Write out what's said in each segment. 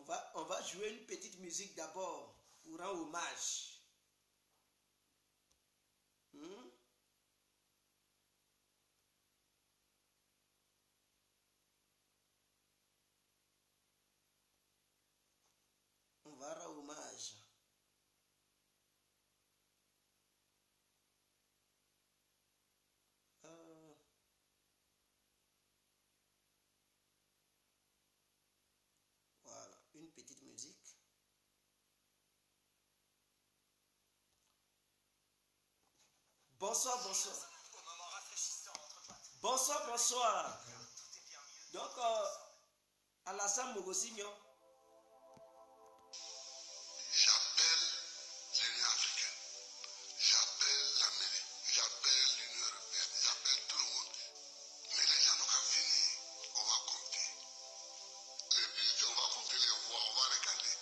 On va jouer une petite musique d'abord pour rendre hommage. On va rendre hommage. Voilà, une petite musique. Bonsoir, bonsoir. Bonsoir, bonsoir. Donc, Alassane Mogosigno. J'appelle l'Union africaine, j'appelle l'Amérique, j'appelle l'Union européenne, j'appelle tout le monde. Mais les gens n'ont qu'à venir, on va compter. Les budgets, on va compter les voix, on va regarder.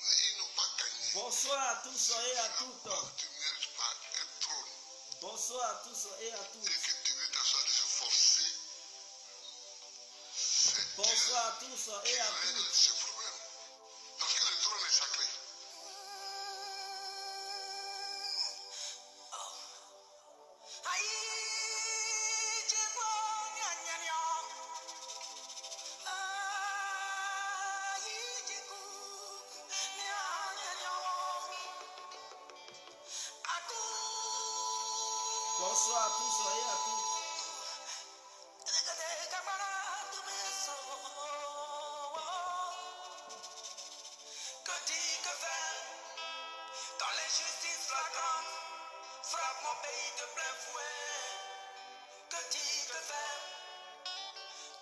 Mais ils n'ont pas gagné. Bonsoir à tous et à toutes. Tu ne mérites pas un trône. Bonsoir à tous et à toutes. Et que tu veux t'asseoir de se forcer. Bonsoir à tous et à toutes. Ce problème. Parce que le trône est sacré. Bonsoir à tous et à toutes. Que dit, que faire quand l'injustice flagrante frappe mon pays de plein fouet? Que dit, que faire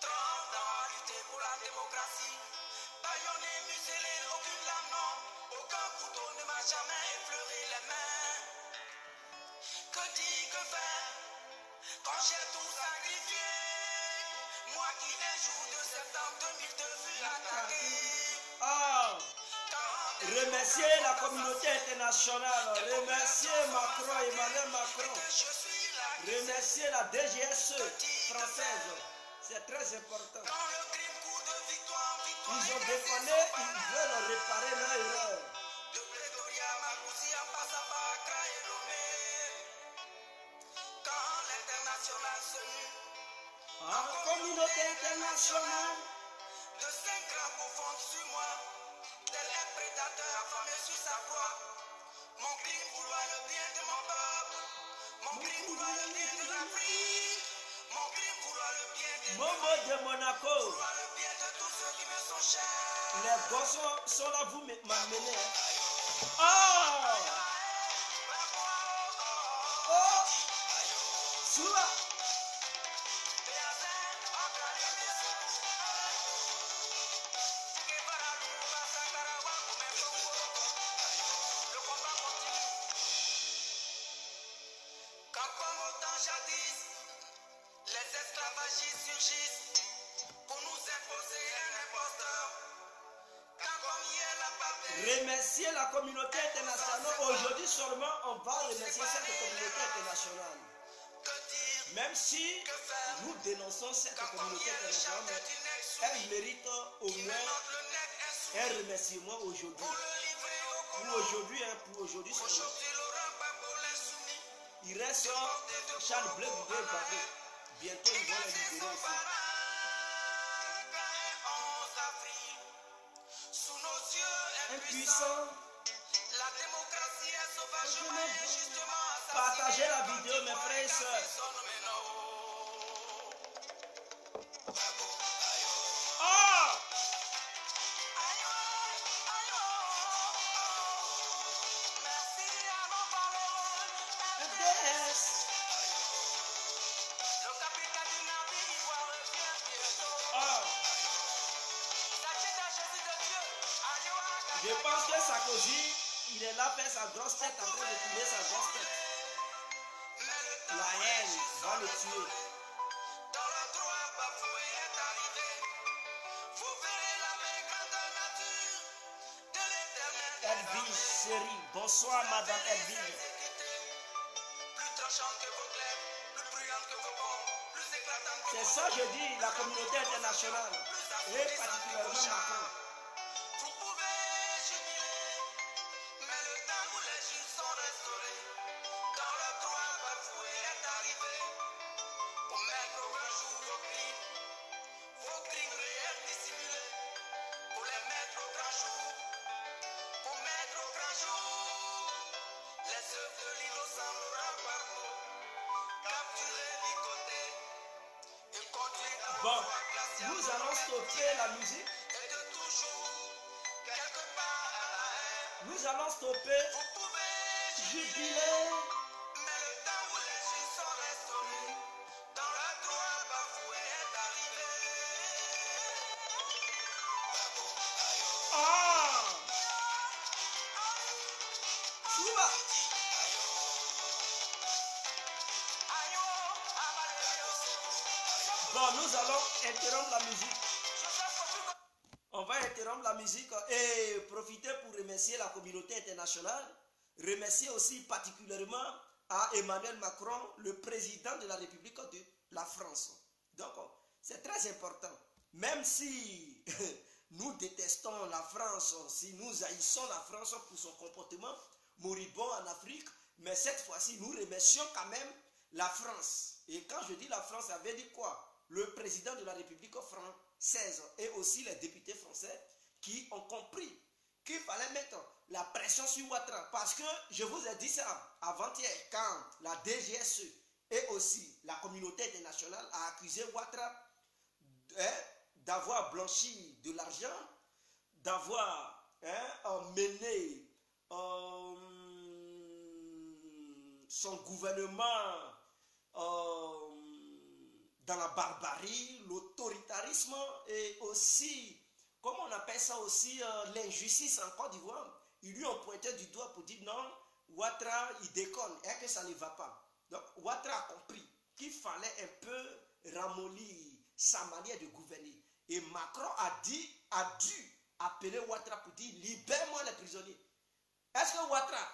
30 ans à lutter pour la démocratie, bâillonné, muselé, aucune lame, non, aucun couteau ne m'a jamais effleuré les mains. Que dit, que faire quand j'ai tout sacrifié, moi qui un jour de septembre 2002 fut attaqué? Remercier la communauté internationale, remercier Macron, Emmanuel Macron, remercier la DGSE française, c'est très important. Ils ont déconné, ils veulent réparer leur erreur. Communauté internationale, de 5 grammes confondent sur moi, tel un prédateur affamé sur sa proie. Mon crime vouloir le bien de mon peuple, mon crime vouloir le bien de l'Afrique, mon crime vouloir le bien de Momo de Monaco, vouloir le bien de tous ceux qui me sont chers. les gosses sont là, vous m'amenez. Soula. Les esclavagistes surgissent pour nous imposer un imposteur. Quand comme hier la partie Remercier la communauté internationale. Aujourd'hui seulement, on va remercier cette communauté internationale. que dire, Même si nous dénonçons cette communauté internationale, mais elle mérite au moins le nec insoumis un remerciement aujourd'hui. pour le livrer au Pour colon. aujourd'hui seulement. Aujourd'hui l'aura pas pour l'insoumis. Il reste Charles Bleu Boudet Babé. Bientôt ils vont les libérer aussi. Sous nos yeux Impuissant. la démocratie est sauvagement et injustement assassinée. Partagez la vidéo mes frères et sœurs. Je pense que Sarkozy, il est là faire sa grosse tête en train de tirer sa grosse tête. La haine va le tuer. Dans le droit bafoué est arrivé. Vous verrez la main grandeur nature de l'éternel. Edwige Série, bonsoir Madame Edwige. Plus tranchante que vos glaives, plus bruyante que vos bombes, plus éclatante que C'est vos ça je dis, la communauté internationale, et particulièrement Macron. Bon, nous allons stopper la musique. Et de toujours, quelque part à la haine, Nous allons stopper. vous pouvez Jubiler. mais le temps où les juges sont restaurés, dans le droit bafoué est arrivé. Ah! Suba. Ayo, abaleo, Bon, nous allons interrompre la musique. Joseph Kofi On va interrompre la musique et profiter pour remercier la communauté internationale. Remercier aussi particulièrement à Emmanuel Macron, le président de la République de la France. Donc, c'est très important. Même si nous détestons la France, si nous haïssons la France pour son comportement moribond en Afrique, mais cette fois-ci, nous remercions quand même la France. Et quand je dis la France, ça veut dire quoi? Le président de la République française et aussi les députés français qui ont compris qu'il fallait mettre la pression sur Ouattara. Parce que je vous ai dit ça avant-hier, quand la DGSE et aussi la communauté internationale a accusé Ouattara d'avoir blanchi de l'argent, d'avoir mené son gouvernement dans la barbarie, l'autoritarisme et aussi, comment on appelle ça aussi, l'injustice en Côte d'Ivoire. Ils lui ont pointé du doigt pour dire non, Ouattara il déconne et que ça ne va pas. Donc Ouattara a compris qu'il fallait un peu ramollir sa manière de gouverner. Et Macron a dû appeler Ouattara pour dire libère-moi les prisonniers. Est-ce que Ouattara,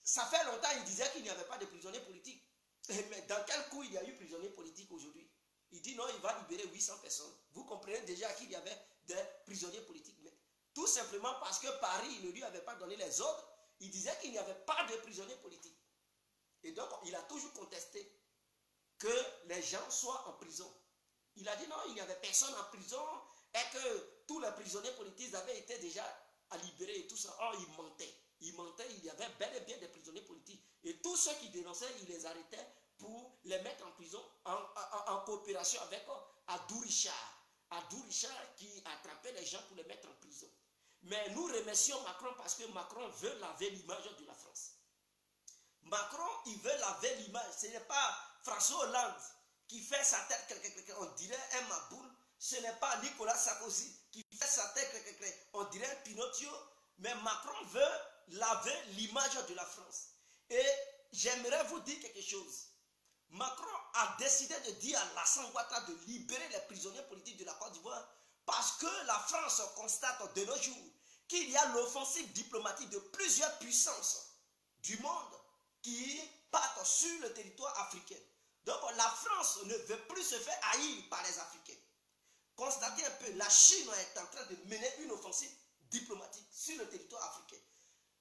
ça fait longtemps il disait qu'il n'y avait pas de prisonniers politiques. Mais dans quel coup il y a eu prisonniers politiques aujourd'hui? Il dit non, il va libérer 800 personnes. Vous comprenez déjà qu'il y avait des prisonniers politiques. Mais tout simplement parce que Paris ne lui avait pas donné les ordres, il disait qu'il n'y avait pas de prisonniers politiques. Et donc, il a toujours contesté que les gens soient en prison. Il a dit non, il n'y avait personne en prison et que tous les prisonniers politiques avaient été déjà libérés et tout ça. Oh, il mentait. Il mentait, il y avait bel et bien des prisonniers politiques. Et tous ceux qui dénonçaient, il les arrêtait pour les mettre en prison en coopération avec Abdou Richard. Abdou Richard qui attrapait les gens pour les mettre en prison. Mais nous remercions Macron parce que Macron veut laver l'image de la France. Macron, il veut laver l'image. Ce n'est pas François Hollande qui fait sa tête, on dirait un Maboul. Ce n'est pas Nicolas Sarkozy qui fait sa tête, on dirait un Pinocchio. Mais Macron veut laver l'image de la France. Et j'aimerais vous dire quelque chose. Macron a décidé de dire à Alassane Ouattara de libérer les prisonniers politiques de la Côte d'Ivoire parce que la France constate de nos jours qu'il y a l'offensive diplomatique de plusieurs puissances du monde qui partent sur le territoire africain. Donc la France ne veut plus se faire haïr par les Africains. Constatez un peu, la Chine est en train de mener une offensive diplomatique sur le territoire africain.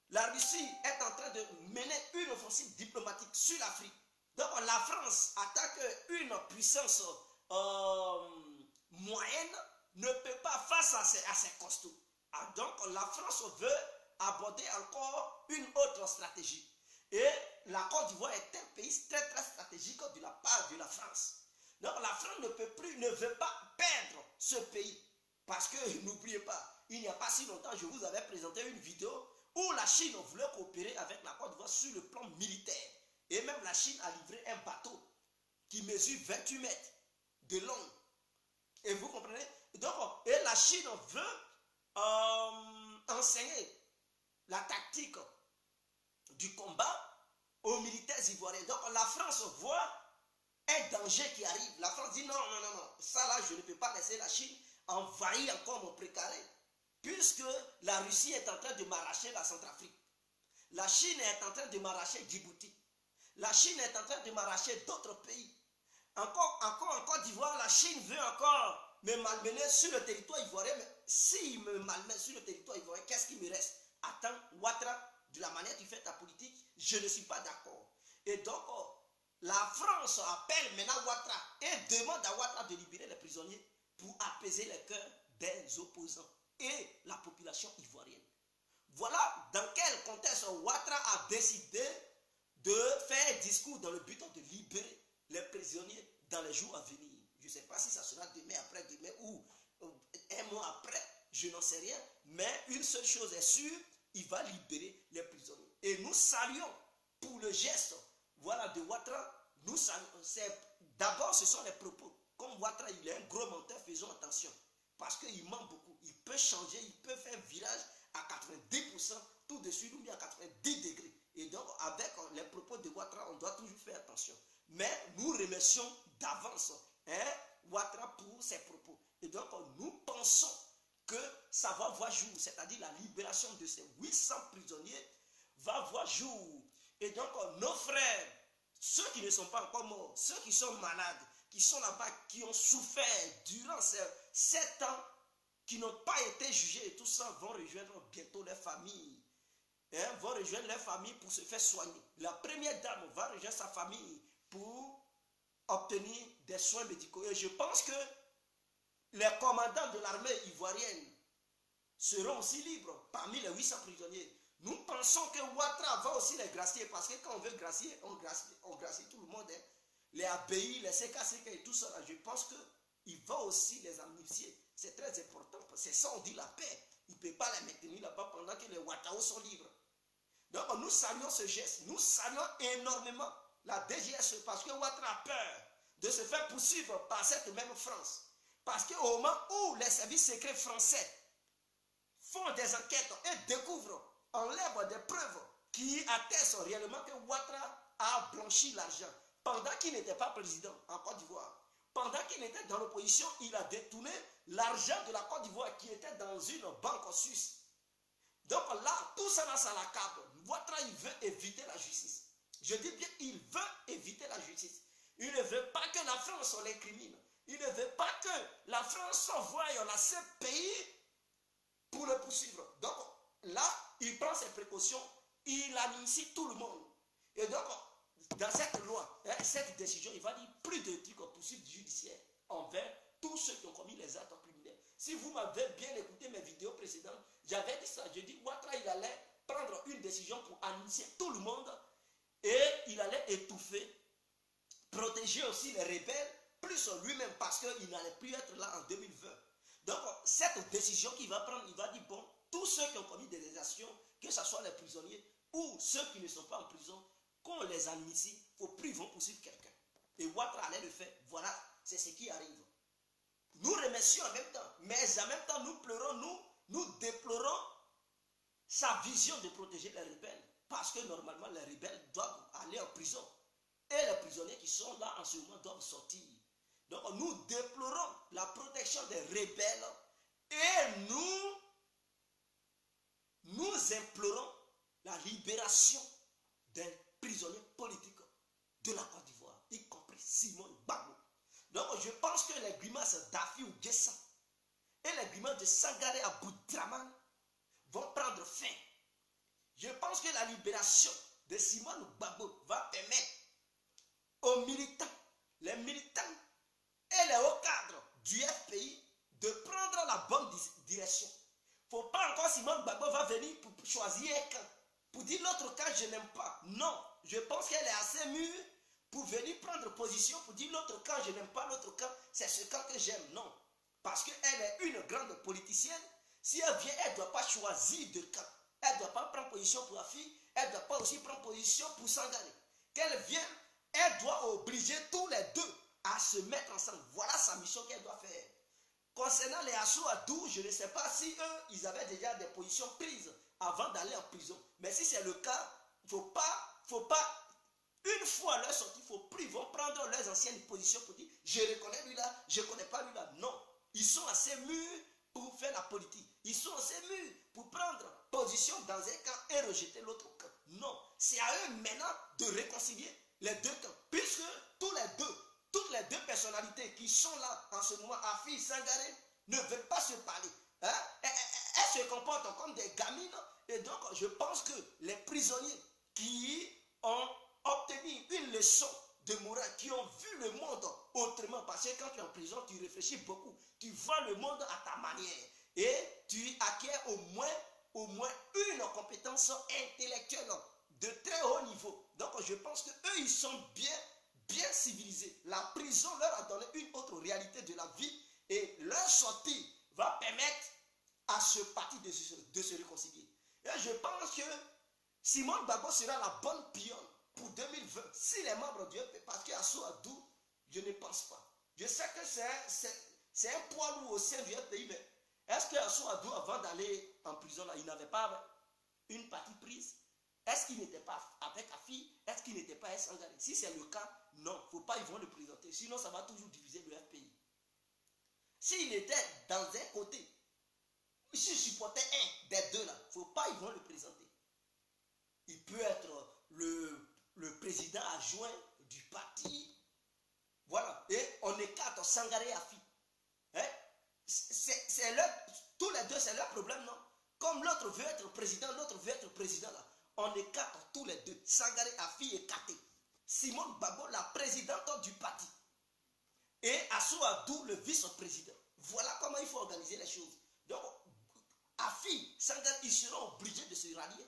La Russie est en train de mener une offensive diplomatique sur l'Afrique. Donc la France, en tant qu'une puissance moyenne, ne peut pas face à ces costauds. Donc la France veut aborder encore une autre stratégie. Et la Côte d'Ivoire est un pays très très stratégique de la part de la France. Donc la France ne veut pas perdre ce pays. Parce que n'oubliez pas, il n'y a pas si longtemps, je vous avais présenté une vidéo où la Chine voulait coopérer avec la Côte d'Ivoire sur le plan militaire. Et même la Chine a livré un bateau qui mesure 28 mètres de long. Et vous comprenez? Donc, et la Chine veut enseigner la tactique du combat aux militaires ivoiriens. Donc la France voit un danger qui arrive. La France dit non, non, non, non. Ça là, je ne peux pas laisser la Chine envahir encore mon précaré. Puisque la Russie est en train de m'arracher la Centrafrique. La Chine est en train de m'arracher Djibouti. La Chine est en train de m'arracher d'autres pays. Encore en Côte d'Ivoire, la Chine veut encore me malmener sur le territoire ivoirien. Mais s'il me malmène sur le territoire ivoirien, qu'est-ce qui me reste? Attends, Ouattara, de la manière tu fais ta politique, je ne suis pas d'accord. Et donc, la France appelle maintenant Ouattara et demande à Ouattara de libérer les prisonniers pour apaiser les cœurs des opposants et la population ivoirienne. Voilà dans quel contexte Ouattara a décidé de faire un discours dans le but de libérer les prisonniers dans les jours à venir. Je sais pas si ça sera demain, après-demain ou un mois après, je n'en sais rien. Mais une seule chose est sûre, il va libérer les prisonniers. Et nous saluons pour le geste, voilà, de Ouattara. Nous saluons. D'abord, ce sont les propos. Comme Ouattara, il est un gros menteur, faisons attention. Parce qu'il ment beaucoup. Il peut changer, il peut faire virage à 90%, tout de suite, ou bien à 90 degrés. Et donc, avec les propos de Ouattara, on doit toujours faire attention. Mais nous remercions d'avance Ouattara pour ses propos. Et donc, nous pensons que ça va voir jour, c'est-à-dire la libération de ces 800 prisonniers va voir jour. Et donc, nos frères, ceux qui ne sont pas encore morts, ceux qui sont malades, qui sont là-bas, qui ont souffert durant ces 7 ans, qui n'ont pas été jugés et tout ça, vont rejoindre bientôt leurs familles. Vont rejoindre leur famille pour se faire soigner. La première dame va rejoindre sa famille pour obtenir des soins médicaux. Et je pense que les commandants de l'armée ivoirienne seront aussi libres parmi les 800 prisonniers. Nous pensons que Ouattara va aussi les gracier, parce que quand on veut gracier, on gracie tout le monde. Les ABI, les CKCK et tout ça, je pense qu'il va aussi les amnistier. C'est très important. C'est ça, on dit la paix. Il ne peut pas les maintenir là-bas pendant que les Ouattao sont libres. Donc nous saluons ce geste. Nous saluons énormément la DGSE, parce que Ouattara a peur de se faire poursuivre par cette même France. Parce qu'au moment où les services secrets français font des enquêtes et découvrent, enlèvent des preuves qui attestent réellement que Ouattara a blanchi l'argent, pendant qu'il n'était pas président en Côte d'Ivoire, pendant qu'il était dans l'opposition, il a détourné l'argent de la Côte d'Ivoire qui était dans une banque suisse. Donc là, tout ça dans sa l'accable. Ouattara, il veut éviter la justice. Je dis bien, il veut éviter la justice. Il ne veut pas que la France l'incrimine. Il ne veut pas que la France envoie la CPI pour le poursuivre. Donc là, il prend ses précautions, il amnistie tout le monde. Et donc, dans cette loi, cette décision, il va dire plus de trucs poursuites judiciaires envers tous ceux qui ont commis les actes criminels. Si vous m'avez bien écouté mes vidéos précédentes, j'avais dit ça. Je dis Ouattara, il allait prendre une décision pour amnistier tout le monde et il allait étouffer, protéger aussi les rebelles, plus lui-même, parce qu'il n'allait plus être là en 2020. Donc, cette décision qu'il va prendre, il va dire, bon, tous ceux qui ont commis des actions, que ce soit les prisonniers ou ceux qui ne sont pas en prison, qu'on les amnistie, au plus ils vont poursuivre quelqu'un. Et Ouattara allait le faire. Voilà, c'est ce qui arrive. Nous remercions en même temps, mais en même temps, nous pleurons, nous déplorons sa vision de protéger les rebelles. Parce que normalement, les rebelles doivent aller en prison. Et les prisonniers qui sont là en ce moment doivent sortir. Donc nous déplorons la protection des rebelles et nous implorons la libération des prisonniers politiques de la Côte d'Ivoire, y compris Simon Gbagbo. Donc je pense que les grimaces d'Afi Ouguessa et les grimaces de Sangaré Aboudraman vont prendre fin. Je pense que la libération de Simon Gbagbo va permettre aux militants, les militants et les hauts cadres du FPI de prendre la bonne direction. Il ne faut pas encore Simon Gbagbo va venir pour choisir un camp, pour dire l'autre camp je n'aime pas. Non, je pense qu'elle est assez mûre pour venir prendre position, pour dire l'autre camp je n'aime pas, l'autre camp c'est ce camp que j'aime. Non, parce qu'elle est une grande politicienne. Si elle vient, elle ne doit pas choisir de camp. Elle ne doit pas prendre position pour la fille, elle ne doit pas aussi prendre position pour Sangaré. Qu'elle vienne, elle doit obliger tous les deux à se mettre ensemble. Voilà sa mission qu'elle doit faire. Concernant les Assou Adou, je ne sais pas si eux, ils avaient déjà des positions prises avant d'aller en prison. Mais si c'est le cas, il ne faut pas, une fois leur sortie, ils vont prendre leurs anciennes positions pour dire, je reconnais lui là, je ne connais pas lui là. Non, ils sont assez mûrs pour faire la politique. Ils sont assez mûrs pour prendre position dans un camp et rejeter l'autre camp. Non, c'est à eux maintenant de réconcilier les deux camps. Puisque toutes les deux personnalités qui sont là en ce moment, Afi et Sangaré, ne veulent pas se parler. Elles se comportent comme des gamines. Et donc, je pense que les prisonniers qui ont obtenu une leçon de morale, qui ont vu le monde autrement, parce que quand tu es en prison, tu réfléchis beaucoup. Tu vois le monde à ta manière. Et tu acquiers au moins une compétence intellectuelle de très haut niveau. Donc, je pense qu'eux, ils sont bien civilisés. La prison leur a donné une autre réalité de la vie et leur sortie va permettre à ce parti de se réconcilier. Et je pense que Simon Gbagbo sera la bonne pionne pour 2020. Si les membres du FPI, parce qu'à Souadou, je ne pense pas. Je sais que c'est un poids lourd au sein du FPI, mais est-ce qu'à Souadou, avant d'aller en prison, là, il n'avait pas une partie prise? Est-ce qu'il n'était pas avec Afi? Est-ce qu'il n'était pas Sangaré? Si c'est le cas, non, il ne faut pas, ils vont le présenter. Sinon, ça va toujours diviser le FPI. S'il était dans un côté, s'il supportait un des deux là, il ne faut pas, ils vont le présenter. Il peut être le président adjoint du parti. Voilà. Et on écarte Sangaré et Afi. Hein? Tous les deux, c'est leur problème, non? Comme l'autre veut être président, l'autre veut être président là. On écarte tous les deux. Sangaré et Afi écarté. Simon Gbagbo, la présidente du parti. Et Assou Adou, le vice-président. Voilà comment il faut organiser les choses. Donc, Afi, Sangaré, ils seront obligés de se rallier.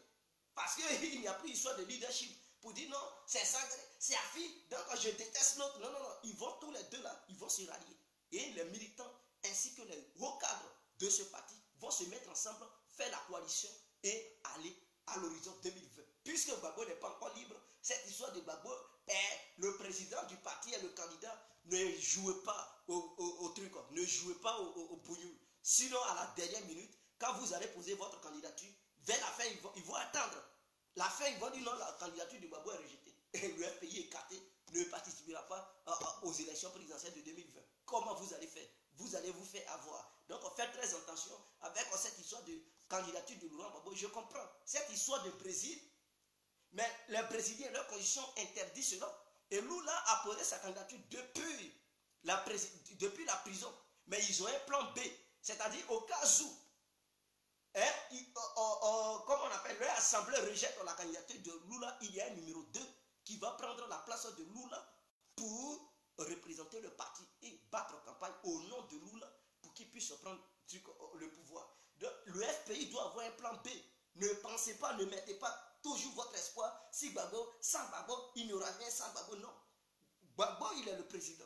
Parce qu'il n'y a plus histoire de leadership. Pour dire non, c'est Sangaré, c'est Afi, donc je déteste l'autre. Non, non, non. Ils vont tous les deux là, ils vont se rallier. Et les militants ainsi que les hauts cadres de ce parti vont se mettre ensemble, faire la coalition et aller à l'horizon 2020. Puisque Gbagbo n'est pas encore libre, cette histoire de Gbagbo est le président du parti et le candidat. Ne jouez pas au truc, ne jouez pas au bouillon. Sinon, à la dernière minute, quand vous allez poser votre candidature, vers la fin, ils vont attendre. La fin, ils vont dire non, la candidature de Gbagbo est rejetée. Et le FPI écarté ne participera pas aux élections présidentielles de 2020. Comment vous allez faire? Vous allez vous faire avoir. Donc, faites très attention avec cette histoire de candidature de Laurent Gbagbo. Je comprends cette histoire de Brésil, mais les Brésiliens, leurs conditions interdisent cela. Et Lula a posé sa candidature depuis la prison. Mais ils ont un plan B. C'est-à-dire au cas où, comme on appelle, leur assemblée rejette la candidature de Lula, il y a un numéro 2 qui va prendre la place de Lula pour représenter le parti et battre campagne au nom de Lula pour qu'il puisse prendre le pouvoir. Donc, le FPI doit avoir un plan B. Ne pensez pas, ne mettez pas toujours votre espoir. Si Gbagbo, sans Gbagbo, il n'y aura rien sans Gbagbo. Non. Gbagbo, il est le président.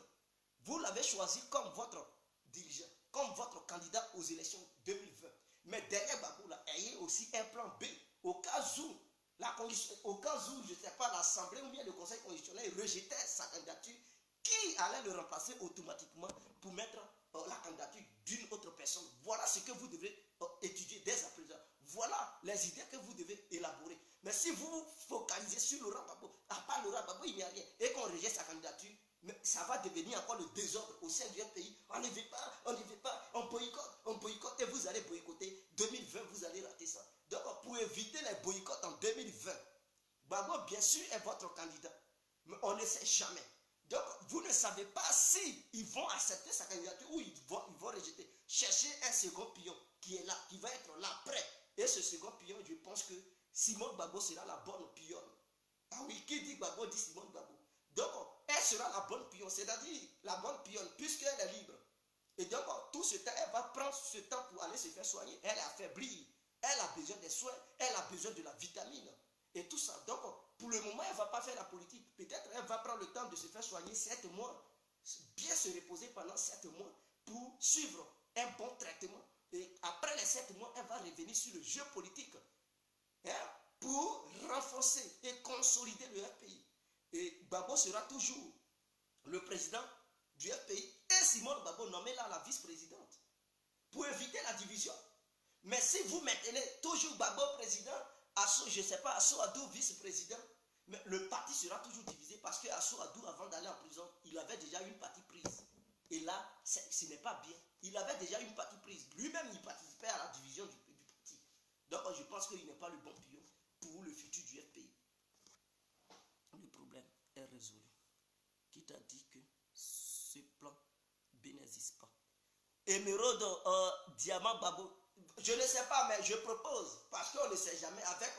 Vous l'avez choisi comme votre dirigeant, comme votre candidat aux élections 2020. Mais derrière Gbagbo, là, ayez aussi un plan B. Au cas où, je ne sais pas, l'Assemblée ou bien le Conseil constitutionnel rejetait sa candidature, qui allait le remplacer automatiquement pour mettre la candidature d'une autre personne. Voilà ce que vous devez étudier dès à présent. Voilà les idées que vous devez élaborer. Mais si vous vous focalisez sur Laurent Gbagbo, à part Laurent Gbagbo, il n'y a rien, et qu'on rejette sa candidature, mais ça va devenir encore le désordre au sein du pays. On ne veut pas, on boycotte, et vous allez boycotter. 2020, vous allez rater ça. Donc, pour éviter les boycotts en 2020, Gbagbo, bien sûr, est votre candidat. Mais on ne sait jamais. Donc, vous ne savez pas si ils vont accepter sa candidature ou ils vont rejeter. Cherchez un second pion qui est là, qui va être là prêt. Et ce second pion, je pense que Simon Gbagbo sera la bonne pionne. Ah oui, qui dit Gbagbo dit Simon Gbagbo. Donc, elle sera la bonne pionne, c'est-à-dire la bonne pionne, puisqu'elle est libre. Et donc, tout ce temps, elle va prendre ce temps pour aller se faire soigner. Elle est affaiblie. Elle a besoin des soins. Elle a besoin de la vitamine. Et tout ça. Donc, pour le moment, elle ne va pas faire la politique. Peut-être elle va prendre le temps de se faire soigner 7 mois. Bien se reposer pendant 7 mois pour suivre un bon traitement. Et après les 7 mois, elle va revenir sur le jeu politique. Pour renforcer et consolider le FPI. Et Gbagbo sera toujours le président du FPI. Et Simone Gbagbo nommé là la vice-présidente. Pour éviter la division. Mais si vous maintenez toujours Gbagbo président, je ne sais pas, Assou Adou vice-président, mais le parti sera toujours divisé parce que Assou Adou, avant d'aller en prison, il avait déjà une partie prise. Et là, ce n'est pas bien. Il avait déjà une partie prise. Lui-même, il participait à la division du parti. Donc, je pense qu'il n'est pas le bon pion pour le futur du FPI. Le problème est résolu. Qui t'a dit que ce plan B n'existe pas? Émeraude, Diamant Gbagbo, je ne sais pas, mais je propose, parce qu'on ne sait jamais, avec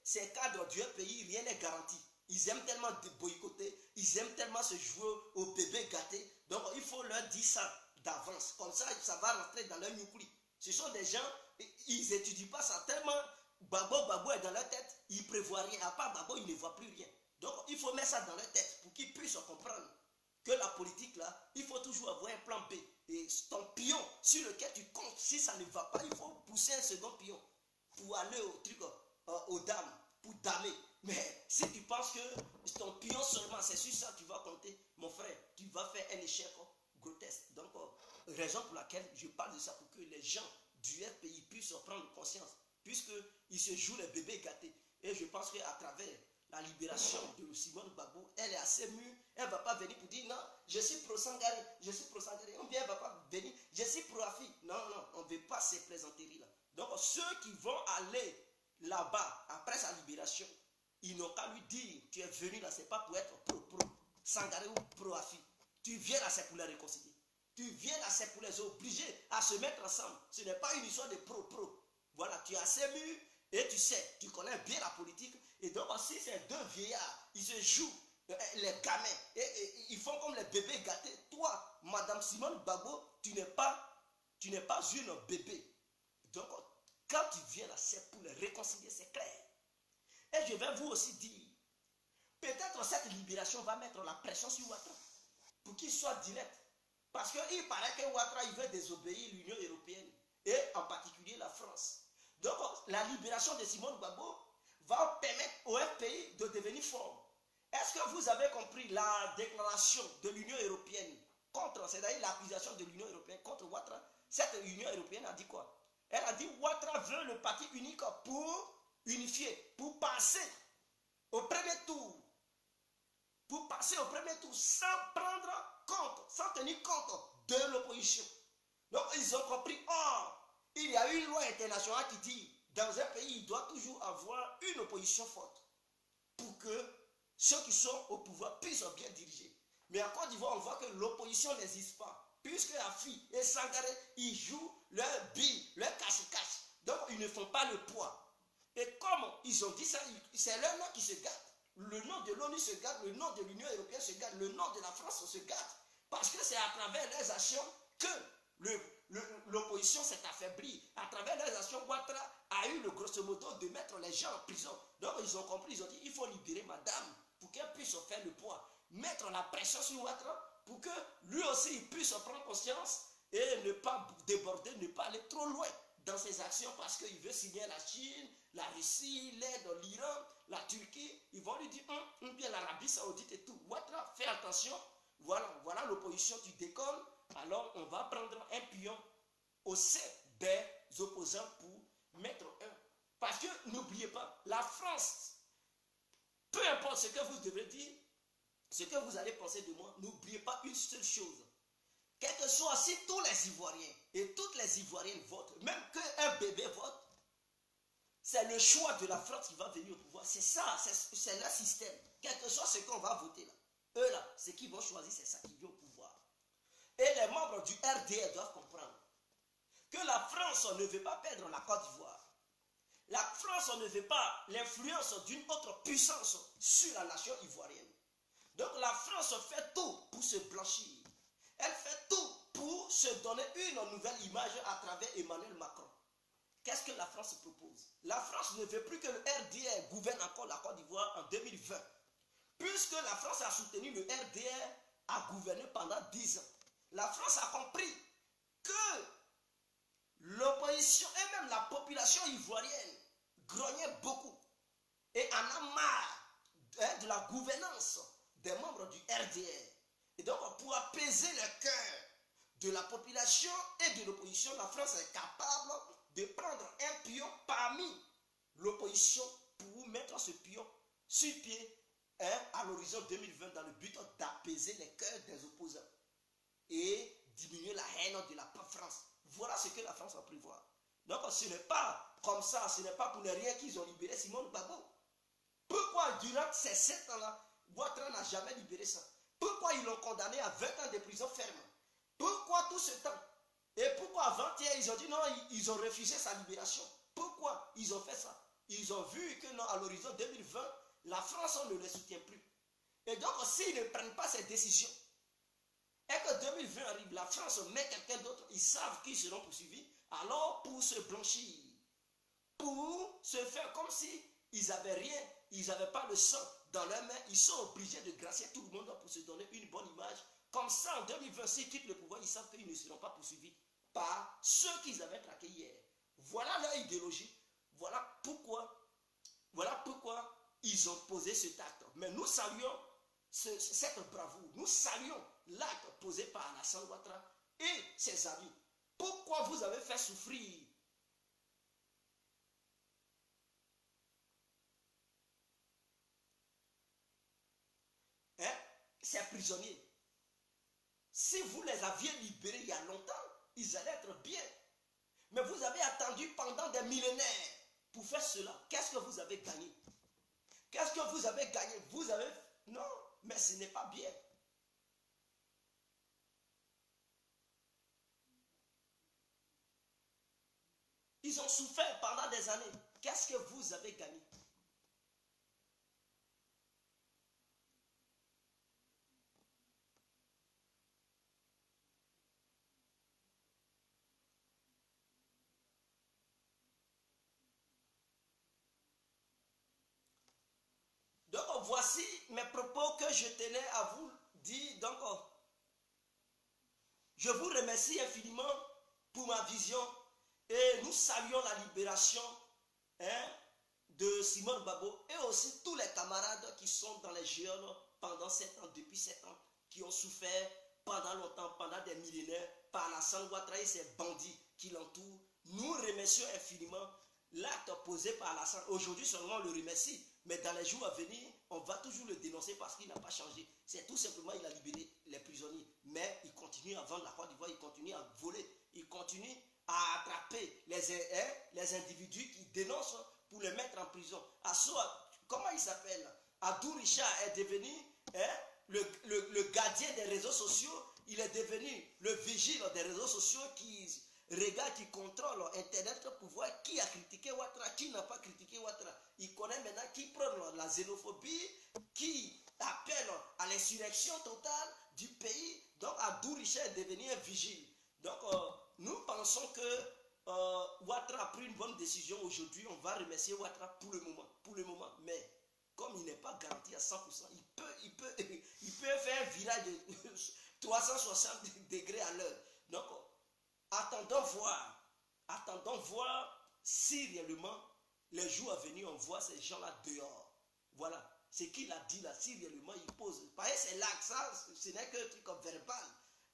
ces cadres du pays, rien n'est garanti. Ils aiment tellement boycotter, ils aiment tellement se jouer au bébé gâté. Donc, il faut leur dire ça d'avance. Comme ça va rentrer dans leur nucléo. Ce sont des gens, ils n'étudient pas ça tellement. Gbagbo est dans leur tête, ils ne prévoient rien. À part Gbagbo, ils ne voient plus rien. Donc, il faut mettre ça dans leur tête pour qu'ils puissent que la politique là, il faut toujours avoir un plan B. Et ton pion sur lequel tu comptes, si ça ne va pas, il faut pousser un second pion pour aller au truc, aux dames, pour damer. Mais si tu penses que ton pion seulement, c'est sur ça que tu vas compter, mon frère, tu vas faire un échec grotesque. Donc, raison pour laquelle je parle de ça, pour que les gens du RPI puissent prendre conscience, puisqu'ils se jouent les bébés gâtés. Et je pense qu'à travers la libération de Simone Gbagbo, elle est assez mûre, elle ne va pas venir pour dire non, je suis pro-Sangaré, ou bien elle ne va pas venir, je suis pro-Afi. Non, non, on ne veut pas ces plaisanteries-là. Donc ceux qui vont aller là-bas, après sa libération, ils n'ont qu'à lui dire, tu es venu là, ce n'est pas pour être pro-Sangaré ou pro-Afi. Tu viens là, c'est pour les réconcilier. Tu viens là, c'est pour les obliger à se mettre ensemble. Ce n'est pas une histoire de pro-pro. Voilà, tu es assez mûr et tu sais, tu connais bien la politique. Et donc, si ces deux vieillards, ils se jouent, les gamins, et ils font comme les bébés gâtés, toi, Madame Simone Gbagbo, tu n'es pas une bébé. Donc, quand tu viens là, c'est pour les réconcilier, c'est clair. Et je vais vous aussi dire, peut-être cette libération va mettre la pression sur Ouattara pour qu'il soit direct. Parce qu'il paraît que Ouattara, il veut désobéir l'Union européenne, et en particulier la France. Donc, la libération de Simone Gbagbo va permettre au FPI de devenir fort. Est-ce que vous avez compris la déclaration de l'Union européenne contre, c'est-à-dire l'accusation de l'Union européenne contre Ouattara? Cette Union européenne a dit quoi? Elle a dit Ouattara veut le parti unique pour unifier, pour passer au premier tour. Pour passer au premier tour sans prendre compte, sans tenir compte de l'opposition. Donc ils ont compris, il y a une loi internationale qui dit dans un pays, il doit toujours avoir une opposition forte pour que ceux qui sont au pouvoir puissent bien diriger. Mais en Côte d'Ivoire, on voit que l'opposition n'existe pas. Puisque Afi et Sangaré, ils jouent leur bille, leur cache-cache. Donc, ils ne font pas le poids. Et comme ils ont dit ça, c'est leur nom qui se gâte. Le nom de l'ONU se gâte, le nom de l'Union européenne se gâte, le nom de la France se gâte. Parce que c'est à travers leurs actions que l'opposition s'est affaiblie. À travers leurs actions, Ouattara a eu le grosso modo de mettre les gens en prison. Donc ils ont compris, ils ont dit, il faut libérer madame pour qu'elle puisse faire le poids. Mettre la pression sur Ouattara pour que lui aussi il puisse prendre conscience et ne pas déborder, ne pas aller trop loin dans ses actions parce qu'il veut signer la Chine, la Russie, l'aide, l'Iran, la Turquie. Ils vont lui dire, ou bien l'Arabie Saoudite et tout. Ouattara, fais attention, voilà l'opposition, tu décolles. Alors on va prendre un pion au sein des opposants pour mettre un. Parce que n'oubliez pas, la France, peu importe ce que vous devrez dire, ce que vous allez penser de moi, n'oubliez pas une seule chose. Quel que soit, si tous les Ivoiriens et toutes les Ivoiriennes votent, même qu'un bébé vote, c'est le choix de la France qui va venir au pouvoir. C'est ça, c'est leur système. Quel que soit ce qu'on va voter là. Eux là, ce qu'ils vont choisir, c'est ça qui vient au pouvoir. Et les membres du RDR doivent comprendre que la France ne veut pas perdre la Côte d'Ivoire. La France ne veut pas l'influence d'une autre puissance sur la nation ivoirienne. Donc la France fait tout pour se blanchir. Elle fait tout pour se donner une nouvelle image à travers Emmanuel Macron. Qu'est-ce que la France propose? La France ne veut plus que le RDR gouverne encore la Côte d'Ivoire en 2020. Puisque la France a soutenu le RDR à gouverner pendant 10 ans. La France a compris que l'opposition et même la population ivoirienne grognait beaucoup et en a marre de la gouvernance des membres du RDR. Et donc, pour apaiser le cœur de la population et de l'opposition, la France est capable de prendre un pion parmi l'opposition pour mettre ce pion sur pied à l'horizon 2020 dans le but d'apaiser les cœurs des opposants et diminuer la haine de la France. Voilà ce que la France va prévoir. Donc ce n'est pas comme ça, ce n'est pas pour ne rien qu'ils ont libéré Simone Gbagbo. Pourquoi durant ces 7 ans-là, Ouattara n'a jamais libéré ça? Pourquoi ils l'ont condamné à 20 ans de prison ferme? Pourquoi tout ce temps? Et pourquoi avant-hier ils ont dit non, ils ont refusé sa libération? Pourquoi ils ont fait ça? Ils ont vu que non, à l'horizon 2020, la France ne les soutient plus. Et donc s'ils ne prennent pas cette décision, et que 2020 arrive, la France met quelqu'un d'autre, ils savent qu'ils seront poursuivis, alors pour se blanchir, pour se faire comme si ils n'avaient rien, ils n'avaient pas le sang dans leurs mains, ils sont obligés de gracier tout le monde pour se donner une bonne image Comme ça, en 2020, s'ils quittent le pouvoir, ils savent qu'ils ne seront pas poursuivis par ceux qu'ils avaient traqués hier. Voilà leur idéologie. Voilà pourquoi ils ont posé cet acte. Mais nous saluons cette bravoure. Nous saluons l'acte posé par Alassane Ouattara et ses amis. Pourquoi vous avez fait souffrir ces prisonniers? Si vous les aviez libérés il y a longtemps, ils allaient être bien. Mais vous avez attendu pendant des millénaires pour faire cela. Qu'est-ce que vous avez gagné? Qu'est-ce que vous avez gagné? Vous avez... Non, mais ce n'est pas bien. Ils ont souffert pendant des années. Qu'est-ce que vous avez gagné? Donc, voici mes propos que je tenais à vous dire. Donc, je vous remercie infiniment pour ma vision et nous saluons la libération de Simone Babo et aussi tous les camarades qui sont dans les geôles pendant 7 ans, depuis 7 ans, qui ont souffert pendant longtemps, pendant des millénaires, par Alassane Ouattara et ses bandits qui l'entourent. Nous remercions infiniment l'acte posé par Alassane. Aujourd'hui seulement on le remercie, mais dans les jours à venir, on va toujours le dénoncer parce qu'il n'a pas changé. C'est tout simplement il a libéré les prisonniers, mais il continue à vendre la Côte d'Ivoire, il continue à voler, il continue à attraper les individus qui dénoncent pour les mettre en prison. Comment il s'appelle? Abdou Richard est devenu le gardien des réseaux sociaux. Il est devenu le vigile des réseaux sociaux qui regarde, qui contrôle Internet pour voir qui a critiqué Ouattara, qui n'a pas critiqué Ouattara. Il connaît maintenant qui prend la xénophobie, qui appelle à l'insurrection totale du pays. Donc Abdou Richard est devenu un vigile. Donc nous pensons que Ouattara a pris une bonne décision aujourd'hui. On va remercier Ouattara pour le moment. Mais comme il n'est pas garanti à 100%, il peut faire un virage de 360 degrés à l'heure. Donc attendons voir si réellement les jours à venir on voit ces gens-là dehors. Voilà, ce qu'il a dit là, si réellement il pose. Parce que c'est là que ça, ce n'est qu'un truc verbal.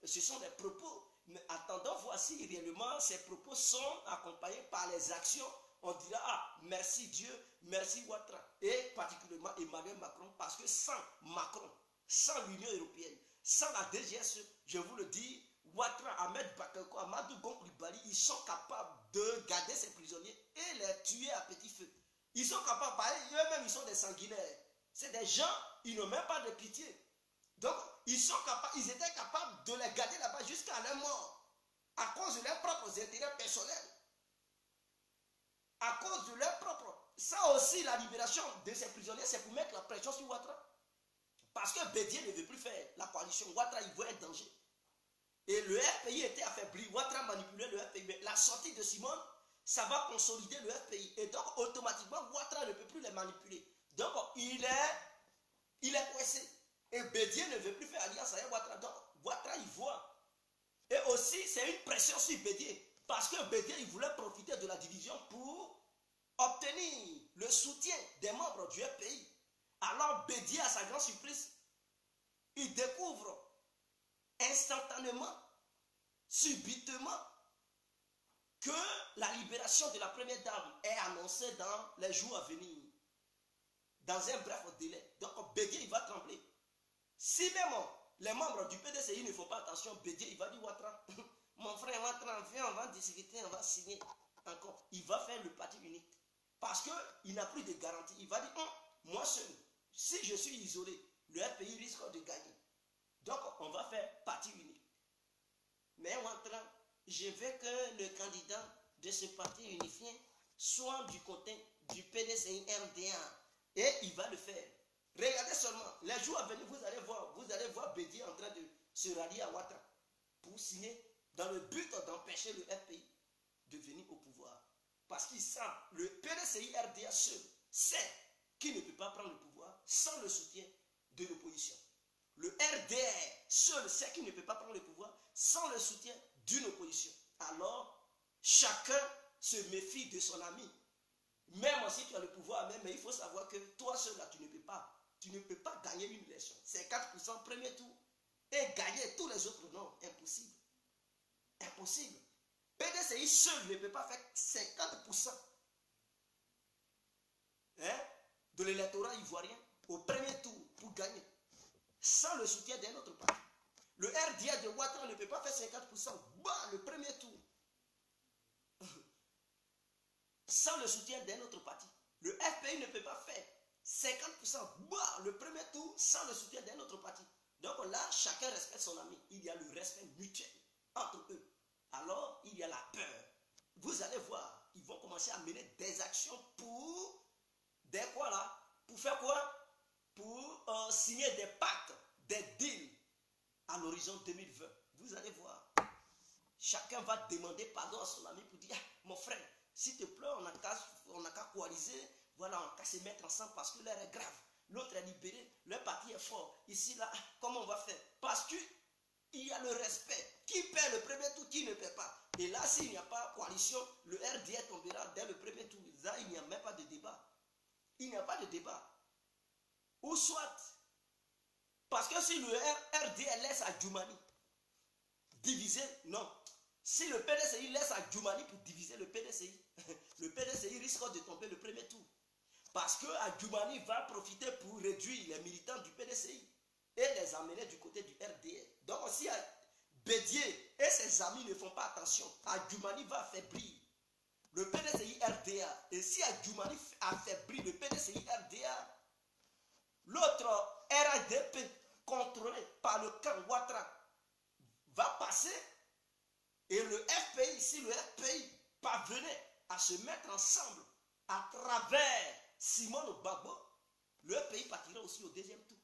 Ce sont des propos. Mais attendons voir si réellement ces propos sont accompagnés par les actions. On dira, ah, merci Dieu, merci Ouattara. Et particulièrement Emmanuel Macron, parce que sans Macron, sans l'Union européenne, sans la DGSE, je vous le dis, Ouattara, Ahmed Bakayoko, Amadou Gon Coulibaly, ils sont capables de garder ces prisonniers et les tuer à petit feu. Ils sont capables, eux-mêmes ils sont des sanguinaires. C'est des gens, ils n'ont même pas de pitié. Donc, ils étaient capables de les garder là-bas jusqu'à leur mort, à cause de leurs propres intérêts personnels. À cause de leurs propres. Ça aussi, la libération de ces prisonniers, c'est pour mettre la pression sur Ouattara. Parce que Bédier ne veut plus faire la coalition. Ouattara, il voit un danger. Et le RPI était affaibli. Ouattara manipulait le RPI. Mais la sortie de Simone, ça va consolider le RPI. Et donc, automatiquement, Ouattara ne peut plus les manipuler. Donc, il est coincé. Et Bédier ne veut plus faire alliance avec Ouattara. Donc, Ouattara, il voit. Et aussi, c'est une pression sur Bédier. Parce que Bédier, il voulait profiter de la division pour obtenir le soutien des membres du RPI. Alors, Bédier, à sa grande surprise, il découvre instantanément, subitement, que la libération de la première dame est annoncée dans les jours à venir, dans un bref délai. Donc Bédier, il va trembler. Si même les membres du PDCI ne font pas attention, Bédier, il va dire Ouattara, mon frère Ouattara, viens, on va discuter, on va signer encore. Il va faire le parti unique. Parce qu'il n'a plus de garantie. Il va dire, moi seul, si je suis isolé, le RPI risque de gagner. Donc, on va faire parti unique. Mais Ouattara, je veux que le candidat de ce parti unifié soit du côté du PDCI RDA. Et il va le faire. Regardez seulement, les jours à venir, vous allez voir Bédier en train de se rallier à Ouattara pour signer dans le but d'empêcher le RPI de venir au pouvoir. Parce qu'il sent, le PDCI RDA seul sait qu'il ne peut pas prendre le pouvoir sans le soutien de l'opposition. Le RDR seul sait qu'il ne peut pas prendre le pouvoir sans le soutien d'une opposition. Alors, chacun se méfie de son ami. Même si tu as le pouvoir, mais il faut savoir que toi seul là, tu ne peux pas. Tu ne peux pas gagner une élection. 50% premier tour et gagner tous les autres. Non, impossible. Impossible. PDCI seul ne peut pas faire 50% de l'électorat ivoirien au premier tour pour gagner, sans le soutien d'un autre parti. Le RDA de Ouattara ne peut pas faire 50% le premier tour, sans le soutien d'un autre parti. Le FPI ne peut pas faire 50% le premier tour sans le soutien d'un autre parti. Donc là, chacun respecte son ami. Il y a le respect mutuel entre eux. Alors, il y a la peur. Vous allez voir, ils vont commencer à mener des actions pour des quoi là? Pour faire quoi? Pour signer des pactes, des deals à l'horizon 2020. Vous allez voir. Chacun va demander pardon à son ami pour dire, mon frère, s'il te plaît, on n'a qu'à coaliser, voilà, on n'a qu'à se mettre ensemble parce que l'heure est grave. L'autre est libéré, le parti est fort. Ici, là, comment on va faire? Parce qu'il y a le respect. Qui perd le premier tour, qui ne perd pas. Et là, s'il n'y a pas coalition, le RDA tombera dès le premier tour. Là, il n'y a même pas de débat. Il n'y a pas de débat. Ou soit, parce que si le RDA laisse à Djoumani diviser, non. Si le PDCI laisse à Djoumani pour diviser le PDCI, le PDCI risque de tomber le premier tour. Parce que Djoumani va profiter pour réduire les militants du PDCI et les amener du côté du RDA. Donc si Bédier et ses amis ne font pas attention, Djoumani va affaiblir le PDCI RDA. Et si Djoumani affaiblit le PDCI RDA, l'autre RADP contrôlé par le camp Ouattara va passer et le FPI, si le FPI parvenait à se mettre ensemble à travers Simone Gbagbo, le FPI partira aussi au deuxième tour.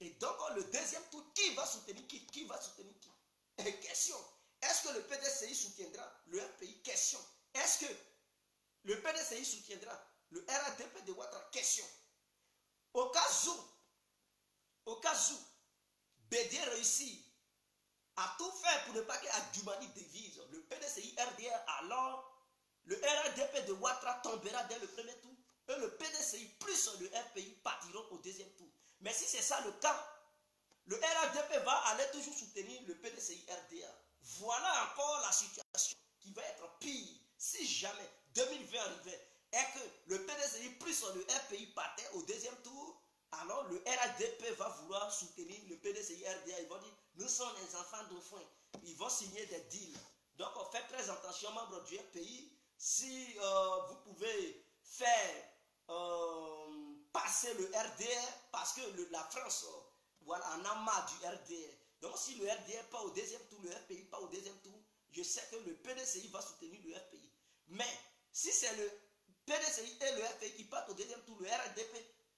Et donc le deuxième tour, qui va soutenir qui? Qui va soutenir qui? Et question, est-ce que le PDCI soutiendra le FPI? Question. Est-ce que le PDCI soutiendra le RADP de Ouattara? Question. Au cas où Bédier réussit à tout faire pour ne pas que Djoumani divise le PDCI RDA, alors le RADP de Ouattara tombera dès le premier tour et le PDCI plus le FPI partiront au deuxième tour. Mais si c'est ça le cas, le RADP va aller toujours soutenir le PDCI RDA. Voilà encore la situation qui va être pire si jamais 2020 arrivait et que le PDCI plus le FPI partait au deuxième tour. Alors le RADP va vouloir soutenir le PDCI RDA. Ils vont dire, nous sommes les enfants d'enfants. Ils vont signer des deals. Donc faites très attention, membres du FPI. Si vous pouvez faire passer le RDA, parce que la France voilà, en a marre du RDA. Donc si le RDA part au deuxième tour, le FPI part au deuxième tour, je sais que le PDCI va soutenir le FPI. Mais si c'est le PDCI et le FPI qui partent au deuxième tour, le RADP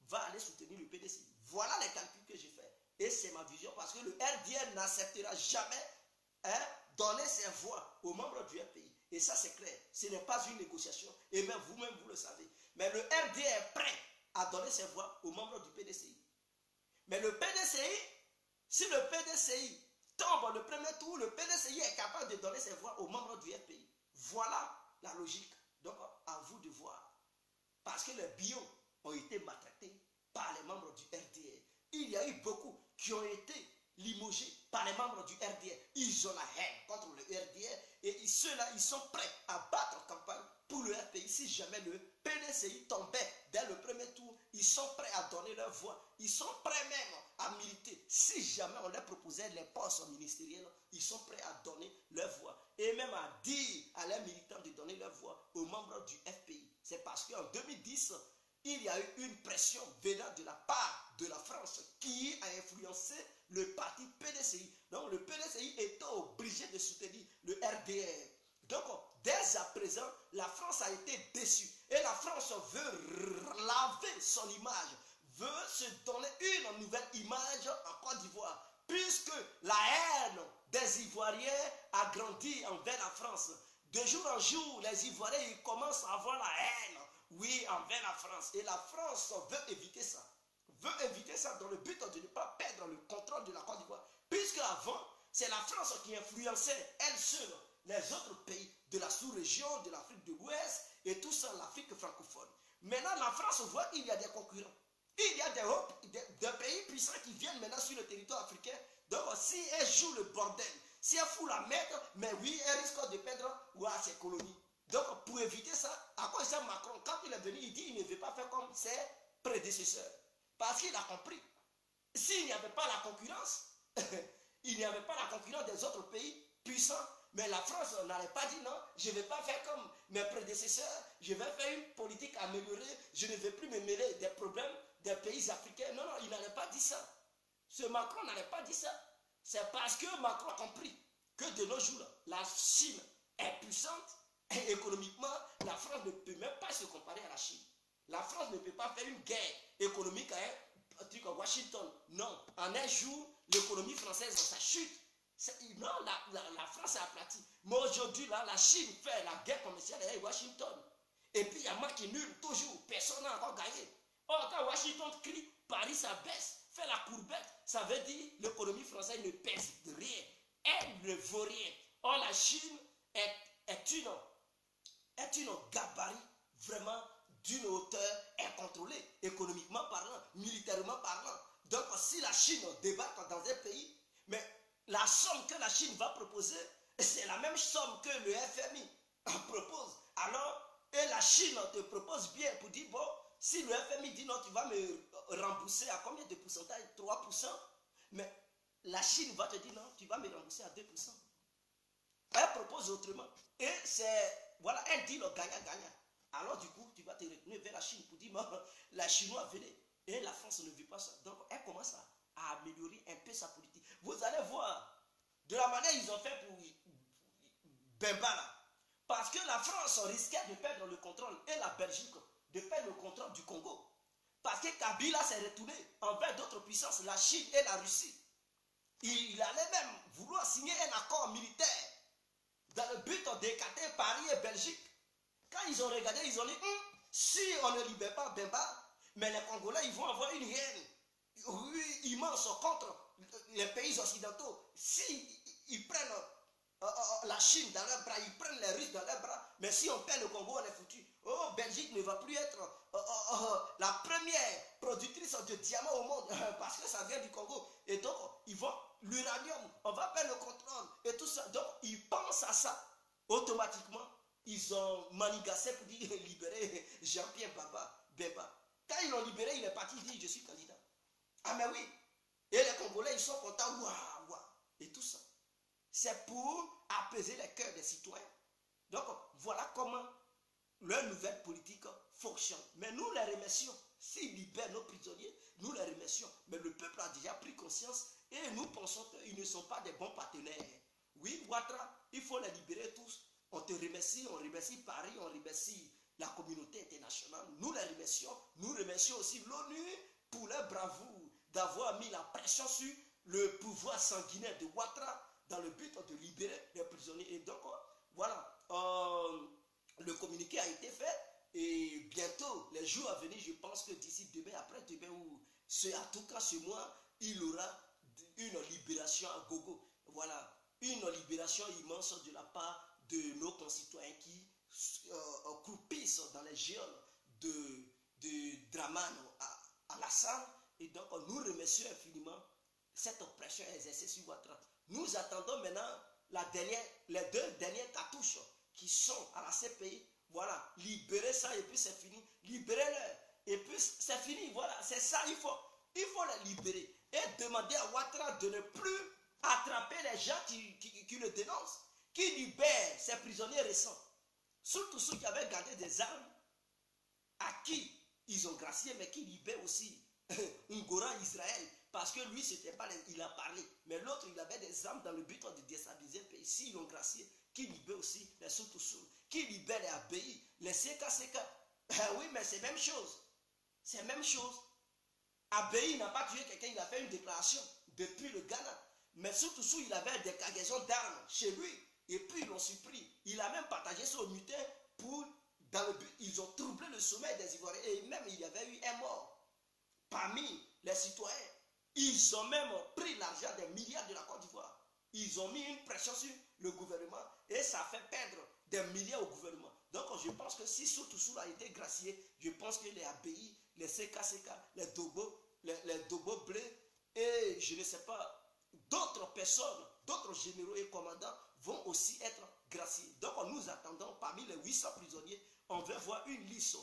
va aller soutenir le PDCI. Voilà les calculs que j'ai faits. Et c'est ma vision parce que le RDA n'acceptera jamais donner ses voix aux membres du FPI. Et ça c'est clair. Ce n'est pas une négociation. Et même vous-même vous le savez. Mais le RDA est prêt à donner ses voix aux membres du PDCI. Mais le PDCI, si le PDCI tombe le premier tour, le PDCI est capable de donner ses voix aux membres du FPI. Voilà la logique. Donc à vous de voir. Parce que les bios ont été maltraités par les membres du RDA. Il y a eu beaucoup qui ont été limogés par les membres du RDA. Ils ont la haine contre le RDA et ceux-là, ils sont prêts à battre campagne pour le FPI. Si jamais le PDCI tombait dès le premier tour, ils sont prêts à donner leur voix. Ils sont prêts même à militer. Si jamais on leur proposait les postes ministériels, ils sont prêts à donner leur voix. Et même à dire à leurs militants de donner leur voix aux membres du FPI. C'est parce qu'en 2010, il y a eu une pression venant de la part de la France qui a influencé le parti PDCI. Donc le PDCI était obligé de soutenir le RDR. Donc dès à présent, la France a été déçue. Et la France veut laver son image, veut se donner une nouvelle image en Côte d'Ivoire. Puisque la haine des Ivoiriens a grandi envers la France. De jour en jour, les Ivoiriens ils commencent à avoir la haine. Oui, envers la France. Et la France veut éviter ça. Veut éviter ça dans le but de ne pas perdre le contrôle de la Côte d'Ivoire. Puisque c'est la France qui influençait, elle seule, les autres pays de la sous-région, de l'Afrique de l'Ouest et tout ça, l'Afrique francophone. Maintenant, la France voit qu'il y a des concurrents. Il y a des pays puissants qui viennent maintenant sur le territoire africain. Donc, si elle joue le bordel, si elle fout la merde, mais oui, elle risque de perdre ses colonies. Donc, pour éviter ça, à cause de ça, Macron, quand il est venu, il dit qu'il ne veut pas faire comme ses prédécesseurs. Parce qu'il a compris. S'il n'y avait pas la concurrence, il n'y avait pas la concurrence des autres pays puissants, mais la France n'allait pas dire non, je ne vais pas faire comme mes prédécesseurs, je vais faire une politique améliorée, je ne vais plus me mêler des problèmes des pays africains. Non, non, il n'allait pas dire ça. Ce Macron n'allait pas dire ça. C'est parce que Macron a compris que de nos jours, la Chine est puissante et économiquement, la France ne peut même pas se comparer à la Chine. La France ne peut pas faire une guerre économique à Washington. Non, en un jour, l'économie française, ça chute. Non, la France est aplatie. Mais aujourd'hui, là, la Chine fait la guerre commerciale avec Washington. Et puis, il y a match nul, toujours. Personne n'a encore gagné. Or, quand Washington crie, Paris, ça baisse, fait la courbette. Ça veut dire que l'économie française ne pèse de rien. Elle ne vaut rien. Or, la Chine est une gabarit vraiment d'une hauteur incontrôlée, économiquement parlant, militairement parlant. Donc, si la Chine débarque dans un pays, mais la somme que la Chine va proposer, c'est la même somme que le FMI propose. Alors, et la Chine te propose bien pour dire, bon, si le FMI dit non, tu vas me rembourser à combien de pourcentage? 3%. Mais la Chine va te dire non, tu vas me rembourser à 2%. Elle propose autrement. Et c'est, voilà, un deal gagnant-gagnant. Alors du coup, tu vas te retourner vers la Chine pour dire, la Chinois venez. Et la France ne veut pas ça. Donc, elle commence à améliorer un peu sa politique. Vous allez voir, de la manière ils ont fait pour Bemba là. Parce que la France risquait de perdre le contrôle, et la Belgique, de perdre le contrôle du Congo. Parce que Kabila s'est retourné envers d'autres puissances, la Chine et la Russie. Il allait même vouloir signer un accord militaire dans le but d'écarter Paris et Belgique. Quand ils ont regardé, ils ont dit, si on ne libère pas Bemba, mais les Congolais, ils vont avoir une haine immense contre les pays occidentaux. Si ils prennent la Chine dans leurs bras, ils prennent les Russes dans leurs bras, mais si on perd le Congo, on est foutu. Oh, Belgique ne va plus être la première productrice de diamants au monde, parce que ça vient du Congo. Et donc, ils vont, l'uranium, on va perdre le contrôle, et tout ça. Donc, ils pensent à ça. Automatiquement, ils ont manigassé pour dire libérer Jean-Pierre Bemba. Quand ils l'ont libéré, il est parti dire je suis candidat. Ah mais oui. Et les Congolais, ils sont contents. Waouh. Et tout ça. C'est pour apaiser les cœurs des citoyens. Donc, voilà comment leur nouvelle politique fonctionne. Mais nous les remercions. S'ils libèrent nos prisonniers, nous les remercions. Mais le peuple a déjà pris conscience et nous pensons qu'ils ne sont pas des bons partenaires. Oui, Ouattara, il faut les libérer tous. On te remercie, on remercie Paris, on remercie la communauté internationale. Nous les remercions. Nous remercions aussi l'ONU pour leur bravoure d'avoir mis la pression sur le pouvoir sanguinaire de Ouattara dans le but de libérer les prisonniers. Et donc, voilà, le communiqué a été fait et bientôt, les jours à venir, je pense que d'ici demain, après-demain, ou en tout cas ce mois, il y aura une libération à gogo. Voilà, une libération immense de la part de nos concitoyens qui croupissent dans les geôles de Draman à Lassane. Et donc, nous remercions infiniment cette oppression exercée sur Ouattara. Nous attendons maintenant les 2 dernières cartouches qui sont à la CPI. Voilà, libérez ça et puis c'est fini. Libérez-les et puis c'est fini. Voilà, c'est ça, il faut les libérer. Et demander à Ouattara de ne plus attraper les gens qui le dénoncent, qui libèrent ces prisonniers récents. Surtout ceux qui avaient gardé des armes, à qui ils ont gracié, mais qui libèrent aussi Ngora Israël. Parce que lui, c'était pas il a parlé. Mais l'autre, il avait des armes dans le but de déstabiliser le pays. S'ils l'ont gracié, qui libère aussi les Soutoussou, qui libère les ABI, les CKCK. Oui, mais c'est la même chose. C'est la même chose. ABI n'a pas tué quelqu'un, il a fait une déclaration depuis le Ghana. Mais Soutoussou, il avait des cargaisons d'armes chez lui. Et puis, ils l'ont surpris. Il a même partagé son mutin pour, dans le but, ils ont troublé le sommeil des Ivoiriens. Et même, il y avait eu un mort parmi les citoyens. Ils ont même pris l'argent des milliards de la Côte d'Ivoire. ils ont mis une pression sur le gouvernement et ça fait perdre des milliards au gouvernement. Donc je pense que si Soutoussoul a été gracié, je pense que les ABI, les CKCK, les Dobo Blé et je ne sais pas, d'autres personnes, d'autres généraux et commandants vont aussi être graciés. Donc nous attendons parmi les 800 prisonniers, on veut voir une liste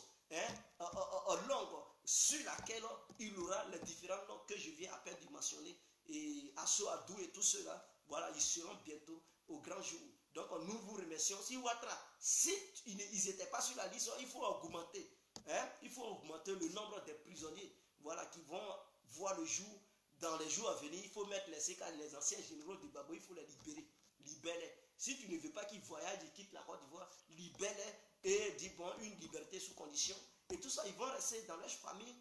longue sur laquelle il y aura les différents noms que je viens à peine de mentionner. Et Asso Adou et tout cela, voilà, ils seront bientôt au grand jour. Donc nous vous remercions. Si Ouattara, si ils n'étaient pas sur la liste, il faut augmenter. Il faut augmenter le nombre des prisonniers, voilà, qui vont voir le jour dans les jours à venir. Il faut mettre les anciens généraux de Babo, il faut les libérer. Libère-les. Si tu ne veux pas qu'ils voyagent, ils quittent la Côte d'Ivoire, libère-les et dis bon, une liberté sous condition. Et tout ça, ils vont rester dans leur famille.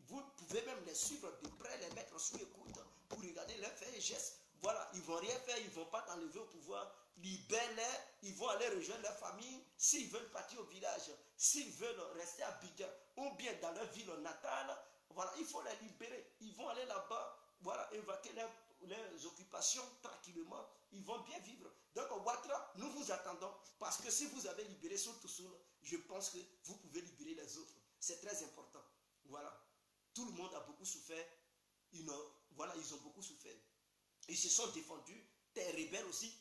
Vous pouvez même les suivre de près, les mettre sous écoute pour regarder leurs faits et gestes. Voilà, ils ne vont rien faire, ils ne vont pas t'enlever au pouvoir. Libère-les, ils vont aller rejoindre leur famille. S'ils veulent partir au village, s'ils veulent rester à Bidjan ou bien dans leur ville natale, voilà, il faut les libérer. Ils vont aller là-bas, voilà, évacuer leurs occupations tranquillement. Ils vont bien vivre. Donc, Ouattara, nous vous attendons parce que si vous avez libéré Soutoussoul, je pense que vous pouvez libérer les autres. C'est très important. Voilà. Tout le monde a beaucoup souffert. Voilà, ils ont beaucoup souffert. Ils se sont défendus. Tes rebelles aussi.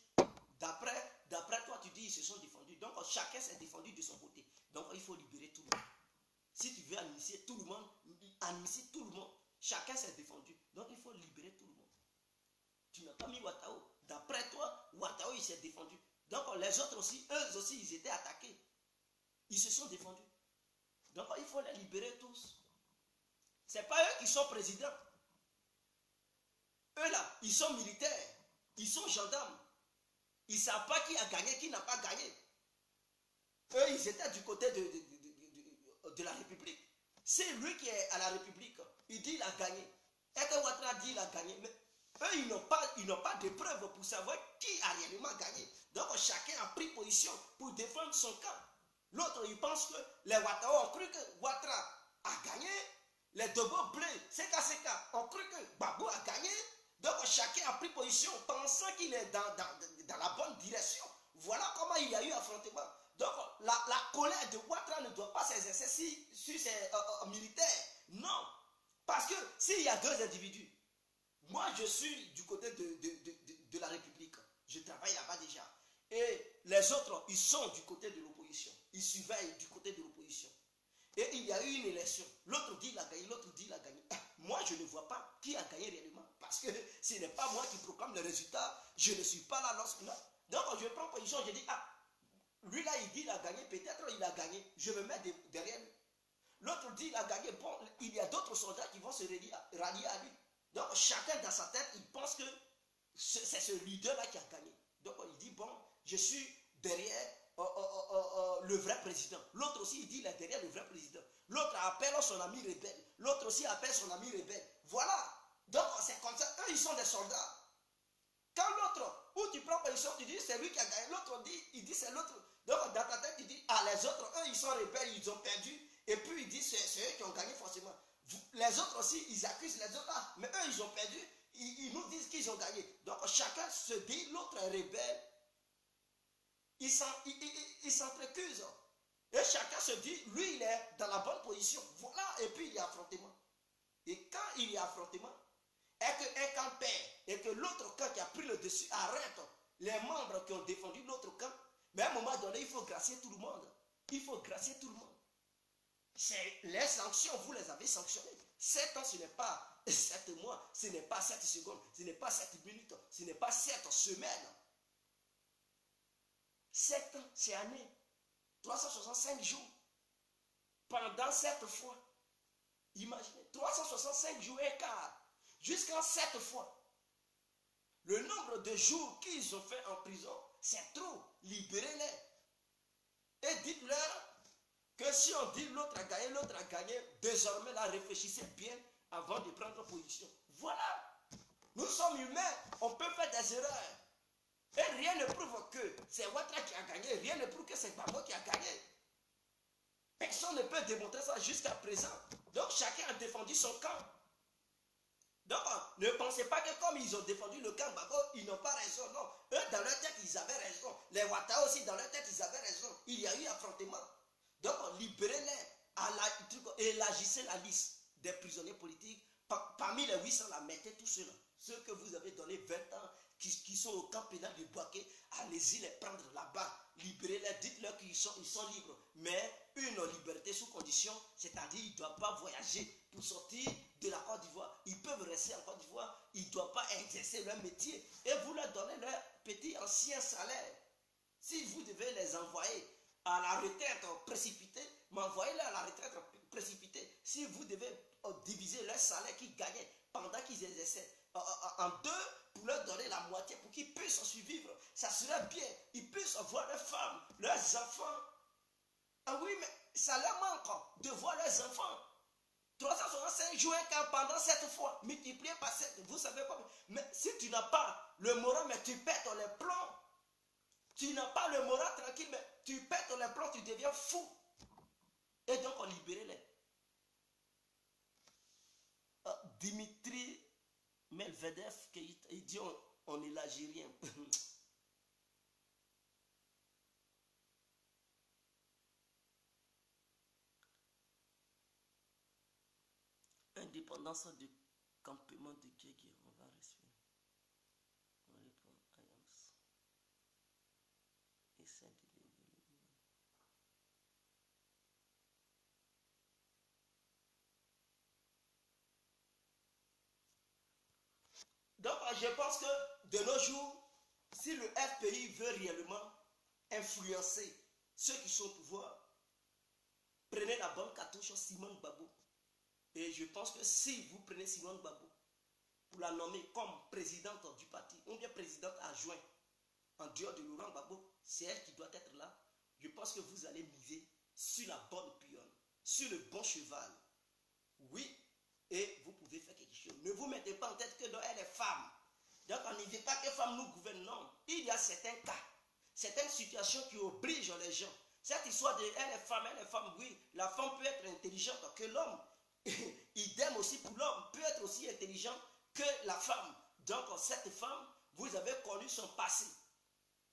D'après toi, tu dis ils se sont défendus. Donc, chacun s'est défendu de son côté. Donc, il faut libérer tout le monde. Si tu veux amnistier tout le monde, amnistier tout le monde. Chacun s'est défendu. Donc, il faut libérer tout le monde. Tu n'as pas mis Ouattao. D'après toi, Ouattao, il s'est défendu. Donc, les autres aussi, eux aussi, ils étaient attaqués. Ils se sont défendus. Donc, il faut les libérer tous. Ce n'est pas eux qui sont présidents. Eux là, ils sont militaires. Ils sont gendarmes. Ils ne savent pas qui a gagné, qui n'a pas gagné. Eux, ils étaient du côté de la République. C'est lui qui est à la République. Il dit qu'il a gagné. Et que Ouattara dit qu'il a gagné. Mais eux, ils n'ont pas de preuves pour savoir qui a réellement gagné. Donc, chacun a pris position pour défendre son camp. L'autre, il pense que les Ouattao ont cru que Ouattara a gagné. Les Dobo Blé, CKCK ont cru que Babou a gagné. Donc, chacun a pris position pensant qu'il est dans la bonne direction. Voilà comment il y a eu affrontement. Donc, la colère de Ouattara ne doit pas s'exercer sur ces militaires. Non. Parce que s'il y a deux individus, moi, je suis du côté de la République. Je travaille là-bas déjà. Et les autres, ils sont du côté de l'opposition. Ils surveillent du côté de l'opposition. Et il y a eu une élection. L'autre dit qu'il a gagné, l'autre dit qu'il a gagné. Moi, je ne vois pas qui a gagné réellement. Parce que ce n'est pas moi qui proclame les résultats. Je ne suis pas là lorsque... Non. Donc, je prends position, je dis, lui là, il dit qu'il a gagné. Peut-être il a gagné. Je me mets derrière lui. L'autre dit qu'il a gagné. Bon, il y a d'autres soldats qui vont se rallier à lui. Donc, chacun dans sa tête, il pense que c'est ce leader-là qui a gagné. Donc, il dit, bon, je suis derrière le vrai président. L'autre aussi, il dit, il est derrière le vrai président. L'autre appelle son ami rebelle. L'autre aussi appelle son ami rebelle. Voilà. Donc, c'est comme ça. Eux, ils sont des soldats. Quand l'autre, où tu prends position, tu dis, c'est lui qui a gagné. L'autre dit, il dit, c'est l'autre. Donc, dans ta tête, tu dis, les autres, eux, ils sont rebelles, ils ont perdu. Et puis, ils disent, c'est eux qui ont gagné forcément. Les autres aussi, ils accusent les autres. Mais eux, ils ont perdu. Ils nous disent qu'ils ont gagné. Donc, chacun se dit, l'autre est rebelle. Ils s'entrecusent. Et chacun se dit, lui, il est dans la bonne position. Voilà, et puis il y a affrontement. Et quand il y a affrontement, et qu'un camp perd, et que l'autre camp qui a pris le dessus arrête les membres qui ont défendu l'autre camp, mais à un moment donné, il faut gracier tout le monde. Il faut gracier tout le monde. C'est les sanctions, vous les avez sanctionnées. 7 ans, ce n'est pas 7 mois, ce n'est pas 7 secondes, ce n'est pas 7 minutes, ce n'est pas 7 semaines. 7 ans, c'est année. 365 jours. Pendant 7 fois. Imaginez, 365 jours et quart. Jusqu'en 7 fois. Le nombre de jours qu'ils ont fait en prison, c'est trop. Libérez-les. Et dites-leur que si on dit l'autre a gagné, désormais là, réfléchissez bien avant de prendre position. Voilà. Nous sommes humains, on peut faire des erreurs. Et rien ne prouve que c'est Ouattara qui a gagné, rien ne prouve que c'est Gbagbo qui a gagné. Personne ne peut démontrer ça jusqu'à présent. Donc chacun a défendu son camp. Donc ne pensez pas que comme ils ont défendu le camp Gbagbo, ils n'ont pas raison. Non, bataille aussi dans leur tête, ils avaient raison. Il y a eu affrontement. Donc, libérez-les, élargissez la liste des prisonniers politiques. Parmi les 800, là, mettez tous ceux-là. Ceux que vous avez donné 20 ans, qui sont au camp pénal de Boaké, allez-y les prendre là-bas. Libérez-les, dites-leur qu'ils sont libres. Mais une liberté sous condition, c'est-à-dire qu'ils ne doivent pas voyager pour sortir de la Côte d'Ivoire. Ils peuvent rester en Côte d'Ivoire, ils ne doivent pas exercer leur métier. Et vous leur donnez leur petit ancien salaire. Si vous devez les envoyer à la retraite précipitée, m'envoyez-les à la retraite précipitée. Si vous devez diviser leur salaire qu'ils gagnaient pendant qu'ils exerçaient en deux, pour leur donner la moitié pour qu'ils puissent survivre, ça serait bien. Ils puissent voir leurs femmes, leurs enfants. Ah oui, mais ça leur manque de voir leurs enfants. 365 jours pendant 7 fois, multiplié par 7, vous savez quoi? Mais si tu n'as pas le moral, mais tu pètes les plombs. Tu n'as pas le moral tranquille, mais tu pètes les plombs, tu deviens fou. Et donc on libère-les. Dimitri Medvedev, il dit on n'élargit rien. Indépendance du campement de Guégué, on va respirer. On répond Alliance. Et c'est donc, je pense que de nos jours, si le FPI veut réellement influencer ceux qui sont au pouvoir, prenez la bonne cartouche Simone Gbagbo. Et je pense que si vous prenez Simone Gbagbo pour la nommer comme présidente du parti, ou bien présidente adjointe, en dehors de Laurent Gbagbo, c'est elle qui doit être là. Je pense que vous allez miser sur la bonne pionne, sur le bon cheval. Oui, et vous pouvez faire quelque chose. Ne vous mettez pas en tête que elle est femme. Donc on ne dit pas que femme nous gouverne, non. Il y a certains cas, certaines situations qui obligent les gens. Cette histoire de elle est femme, oui, la femme peut être intelligente que l'homme. Idem aussi pour l'homme, peut être aussi intelligent que la femme. Donc cette femme, vous avez connu son passé.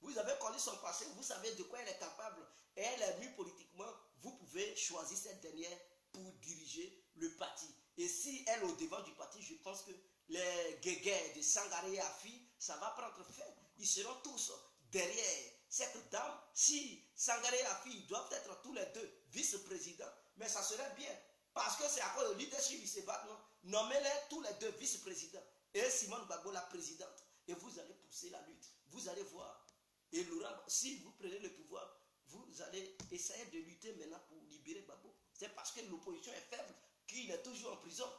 Vous avez connu son passé, vous savez de quoi elle est capable. Et elle est mue politiquement, vous pouvez choisir cette dernière pour diriger le parti. Et si elle est au devant du parti, je pense que les guéguerres de Sangaré et Afi, ça va prendre fin. Ils seront tous derrière cette dame. Si Sangaré et Afi doivent être tous les deux vice-présidents, mais ça serait bien. Parce que c'est à cause de leadership, ils se battent, non? Nommez-les tous les deux vice-présidents. Et Simone Gbagbo, la présidente. Et vous allez pousser la lutte. Vous allez voir. Et Laurent, si vous prenez le pouvoir, vous allez essayer de lutter maintenant pour libérer Gbagbo. C'est parce que l'opposition est faible qu'il est toujours en prison.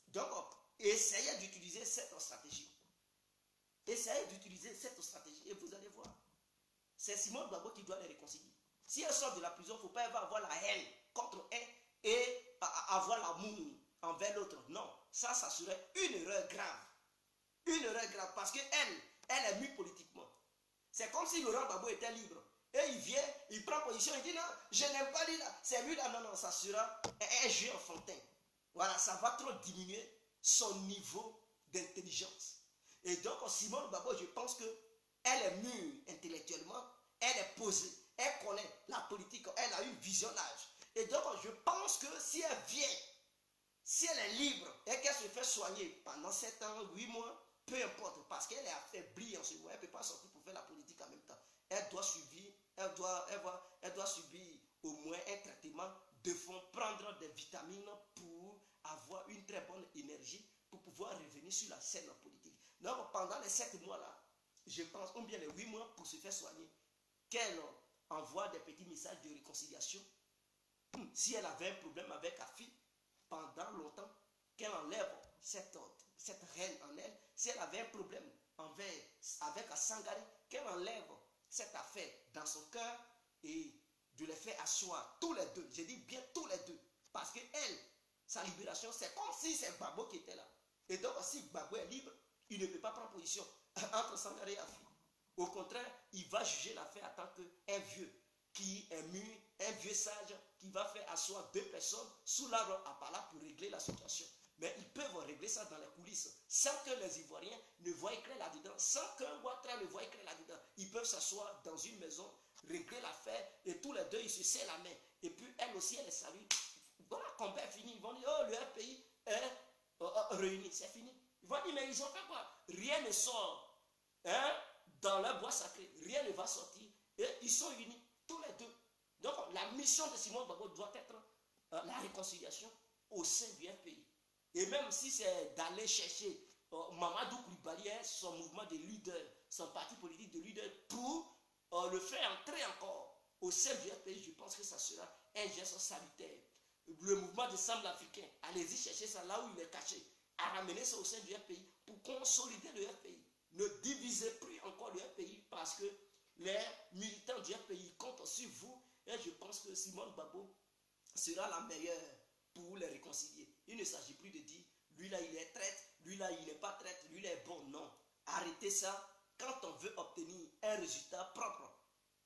Donc, essayez d'utiliser cette stratégie. Essayez d'utiliser cette stratégie et vous allez voir. C'est Simone Gbagbo qui doit les réconcilier. Si elle sort de la prison, il ne faut pas avoir la haine contre elle et avoir l'amour envers l'autre. Non, ça serait une erreur grave. Une erreur grave parce qu'elle est mue politiquement. C'est comme si Laurent Gbagbo était libre. Et il vient, il prend position, il dit non, je n'aime pas lui là, c'est lui là. Non, non, ça sera un jeu enfantin. Voilà, ça va trop diminuer son niveau d'intelligence. Et donc, Simone Gbagbo, je pense qu'elle est mûre intellectuellement, elle est posée, elle connaît la politique, elle a eu visionnage. Et donc, je pense que si elle vient, si elle est libre et qu'elle se fait soigner pendant 7 ans, 8 mois, peu importe, parce qu'elle est affaiblie en ce moment, elle ne peut pas sortir pour faire la politique en même temps. Elle doit subir, elle doit subir au moins un traitement de fond, prendre des vitamines pour avoir une très bonne énergie pour pouvoir revenir sur la scène politique. Donc, pendant les 7 mois-là, je pense, ou bien les 8 mois pour se faire soigner, qu'elle envoie des petits messages de réconciliation. Si elle avait un problème avec Afi, pendant longtemps, qu'elle enlève cette reine en elle. Si elle avait un problème avec Sangaré, qu'elle enlève cette affaire dans son cœur et de les faire asseoir tous les deux. Je dis bien tous les deux. Parce que elle, sa libération, c'est comme si c'est Gbagbo qui était là. Et donc, si Gbagbo est libre, il ne peut pas prendre position entre Sangaré et Afi. Au contraire, il va juger l'affaire en tant qu'un vieux qui est mûr, un vieux sage qui va faire asseoir 2 personnes sous l'arbre à Pala pour régler la situation. Mais ils peuvent régler ça dans les coulisses sans que les Ivoiriens ne voient clair là-dedans, sans qu'un Ouattara ne voie clair là-dedans. Ils peuvent s'asseoir dans une maison régler l'affaire, et tous les deux, ils se serrent la main. Et puis, elle aussi, elle les salue. Voilà, combat est fini. Ils vont dire, oh, le RPI est réuni, c'est fini. Ils vont dire, mais ils ont fait quoi? Rien ne sort, hein, dans leur bois sacré. Rien ne va sortir. Et ils sont unis, tous les deux. Donc, la mission de Simone Gbagbo doit être la réconciliation au sein du RPI. Et même si c'est d'aller chercher Mamadou Koulibaly, son mouvement de leader, son parti politique de leader, pour le faire entrer encore au sein du RPI, je pense que ça sera un geste salutaire. Le mouvement de Semble africain, allez-y chercher ça là où il est caché, à ramener ça au sein du RPI pour consolider le RPI. Ne divisez plus encore le RPI parce que les militants du RPI comptent sur vous et je pense que Simone Gbagbo sera la meilleure pour les réconcilier. Il ne s'agit plus de dire lui là il est traître, lui là il n'est pas traître, lui là est bon. Non. Arrêtez ça. Quand on veut obtenir un résultat propre,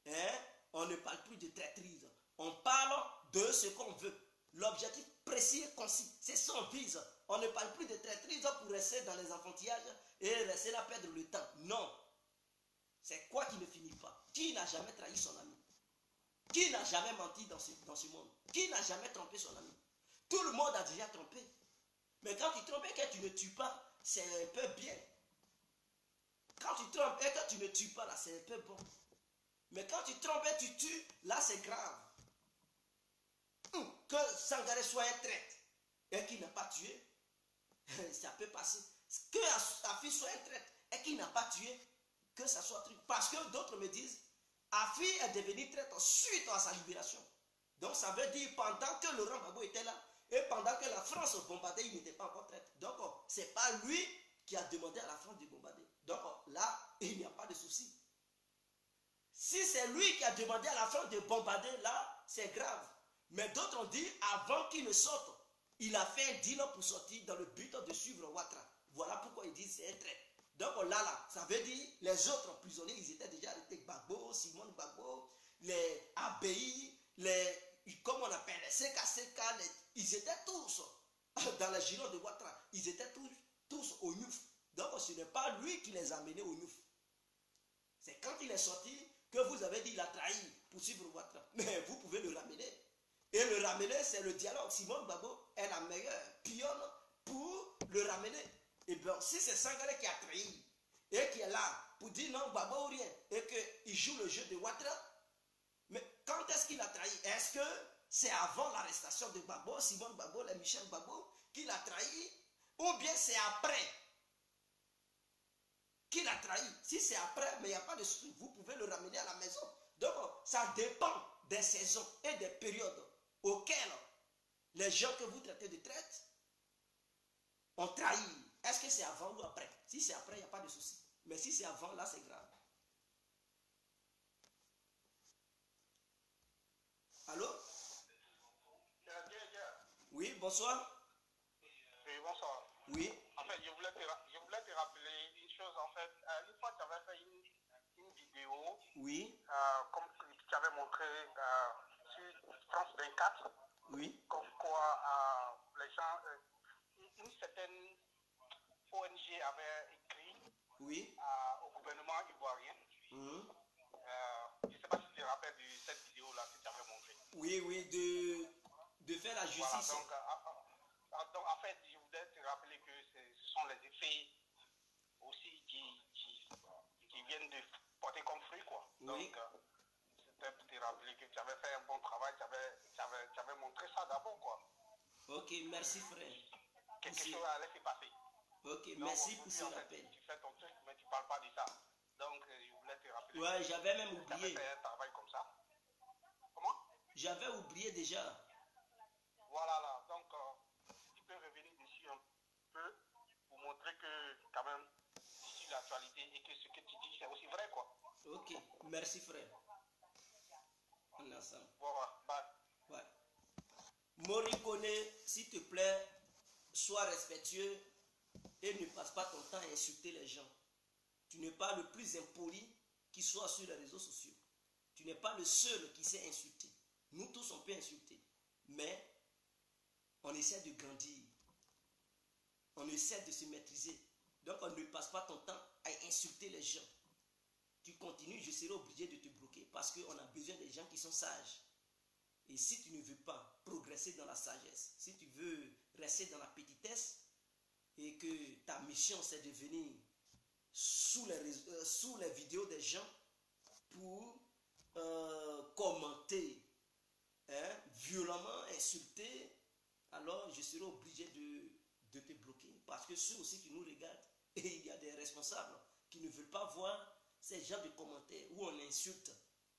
hein, on ne parle plus de traîtrise. On parle de ce qu'on veut. L'objectif précis et concis, c'est ça qu'on vise. On ne parle plus de traîtrise pour rester dans les enfantillages et rester là perdre le temps. Non. C'est quoi qui ne finit pas? Qui n'a jamais trahi son ami? Qui n'a jamais menti dans ce monde? Qui n'a jamais trompé son ami? Tout le monde a déjà trompé. Mais quand tu trompes et que tu ne tues pas, c'est un peu bien. Quand tu trompes et que tu ne tues pas, là, c'est un peu bon. Mais quand tu trompes et tu tues, là, c'est grave. Que Sangaré soit un traître et qu'il n'a pas tué, ça peut passer. Que Afi soit un traître et qu'il n'a pas tué, que ça soit truc. Parce que d'autres me disent, Afi est devenu traître suite à sa libération. Donc ça veut dire pendant que Laurent Gbagbo était là et pendant que la France bombardait, il n'était pas encore traître. Donc ce n'est pas lui qui a demandé à la France de bombarder. Donc là, il n'y a pas de souci. Si c'est lui qui a demandé à la France de bombarder, là, c'est grave. Mais d'autres ont dit, avant qu'il ne sorte, il a fait un deal pour sortir dans le but de suivre Ouattara. Voilà pourquoi ils disent c'est un traître. Donc là, ça veut dire, les autres prisonniers, ils étaient déjà arrêtés. Gbagbo, Simone Gbagbo, les ABI, comme on appelle, les CKCK, ils étaient tous dans les giron de Ouattara. Ils étaient tous au Niouf. Donc ce n'est pas lui qui les a menés au Niouf. C'est quand il est sorti que vous avez dit qu'il a trahi pour suivre Ouattara. Mais vous pouvez le ramener. Et le ramener, c'est le dialogue. Simone Gbagbo est la meilleure pionne pour le ramener. Et bien, si c'est Sangaré qui a trahi et qui est là pour dire non, Gbagbo ou rien, et qu'il joue le jeu de Ouattara, mais quand est-ce qu'il a trahi? Est-ce que c'est avant l'arrestation de Gbagbo, Simone Gbagbo, Michel Gbagbo, qu'il a trahi? Ou bien c'est après qu'il a trahi? Si c'est après, mais il n'y a pas de souci, vous pouvez le ramener à la maison. Donc, ça dépend des saisons et des périodes auxquelles les gens que vous traitez de traite ont trahi. Est-ce que c'est avant ou après? Si c'est après, il n'y a pas de souci. Mais si c'est avant, là, c'est grave. Allô? Oui, bonsoir. Oui, bonsoir. Oui. En fait, je voulais te rappeler une chose. En fait, une fois, tu avais fait une vidéo, Oui. comme tu avais montré sur France 24, Oui. comme quoi les gens, une certaine ONG avait écrit Oui. au gouvernement ivoirien. Je ne sais pas si tu te rappelles de cette vidéo-là que tu avais montrée. Oui, oui, de faire la justice. Voilà, donc en fait, je voulais te rappeler que ce sont les effets aussi qui viennent de porter comme fruit, quoi. Oui. Donc, c'était pour te rappeler que tu avais fait un bon travail, tu avais montré ça d'abord, quoi. Ok, merci frère. Quelque chose allait se passer. Ok, Donc, merci pour ce en fait, rappel. tu fais ton truc, mais tu ne parles pas de ça. Donc, je voulais te rappeler. Ouais, j'avais même que tu avais oublié. fait un travail comme ça. Comment? J'avais oublié déjà. Voilà, là. Donc, tu peux revenir dessus un peu pour montrer que, quand même, c'est l'actualité et que ce que tu dis, c'est aussi vrai, quoi. Ok, merci frère. On est ensemble. Voilà, bye. Ouais. Morikone, s'il te plaît, sois respectueux et ne passe pas ton temps à insulter les gens. Tu n'es pas le plus impoli qui soit sur les réseaux sociaux. Tu n'es pas le seul qui sait insulter. Nous tous, on peut insulter. Mais on essaie de grandir. On essaie de se maîtriser. Donc, on ne passe pas ton temps à insulter les gens. tu continues, je serai obligé de te bloquer parce qu'on a besoin des gens qui sont sages. Et si tu ne veux pas progresser dans la sagesse, si tu veux rester dans la petitesse et que ta mission c'est de venir sous les vidéos des gens pour commenter, hein, violemment, insulter, alors je serai obligé de te bloquer. Parce que ceux aussi qui nous regardent, et il y a des responsables qui ne veulent pas voir ces genres de commentaires où on insulte.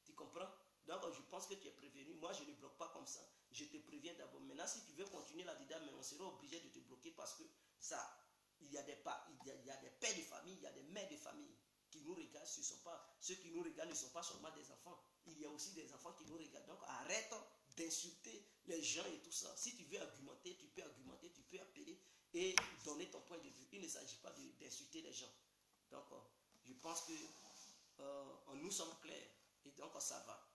Tu comprends? Donc je pense que tu es prévenu. Moi je ne bloque pas comme ça. Je te préviens d'abord. Maintenant si tu veux continuer là-dedans, mais on sera obligé de te bloquer parce que ça, il y a des pères de famille, il y a des mères de famille qui nous regardent. Ceux qui nous regardent ne sont pas seulement des enfants. Il y a aussi des enfants qui nous regardent. Donc arrête d'insulter les gens et tout ça. Si tu veux argumenter, tu peux appeler et donner ton point de vue. Il ne s'agit pas d'insulter les gens. Donc je pense que nous sommes clairs et donc ça va.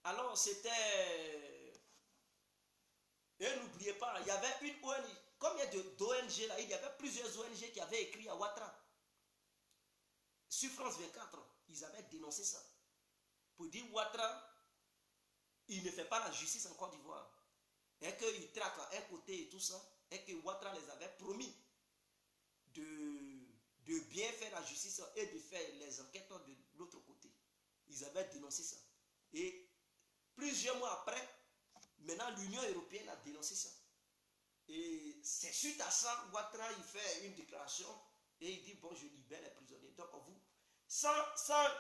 Alors c'était... Et n'oubliez pas, il y avait une ONG, combien d'ONG là, il y avait plusieurs ONG qui avaient écrit à Ouattara. Sur France 24, ils avaient dénoncé ça. Pour dire Ouattara, il ne fait pas la justice en Côte d'Ivoire. Et qu'il traque à un côté et tout ça. Et que Ouattara les avait promis de bien faire la justice et de faire les enquêtes de l'autre côté. Ils avaient dénoncé ça. Et plusieurs mois après, maintenant l'Union européenne a dénoncé ça. Et c'est suite à ça, Ouattara il fait une déclaration et il dit bon, je libère les prisonniers. Donc vous, sans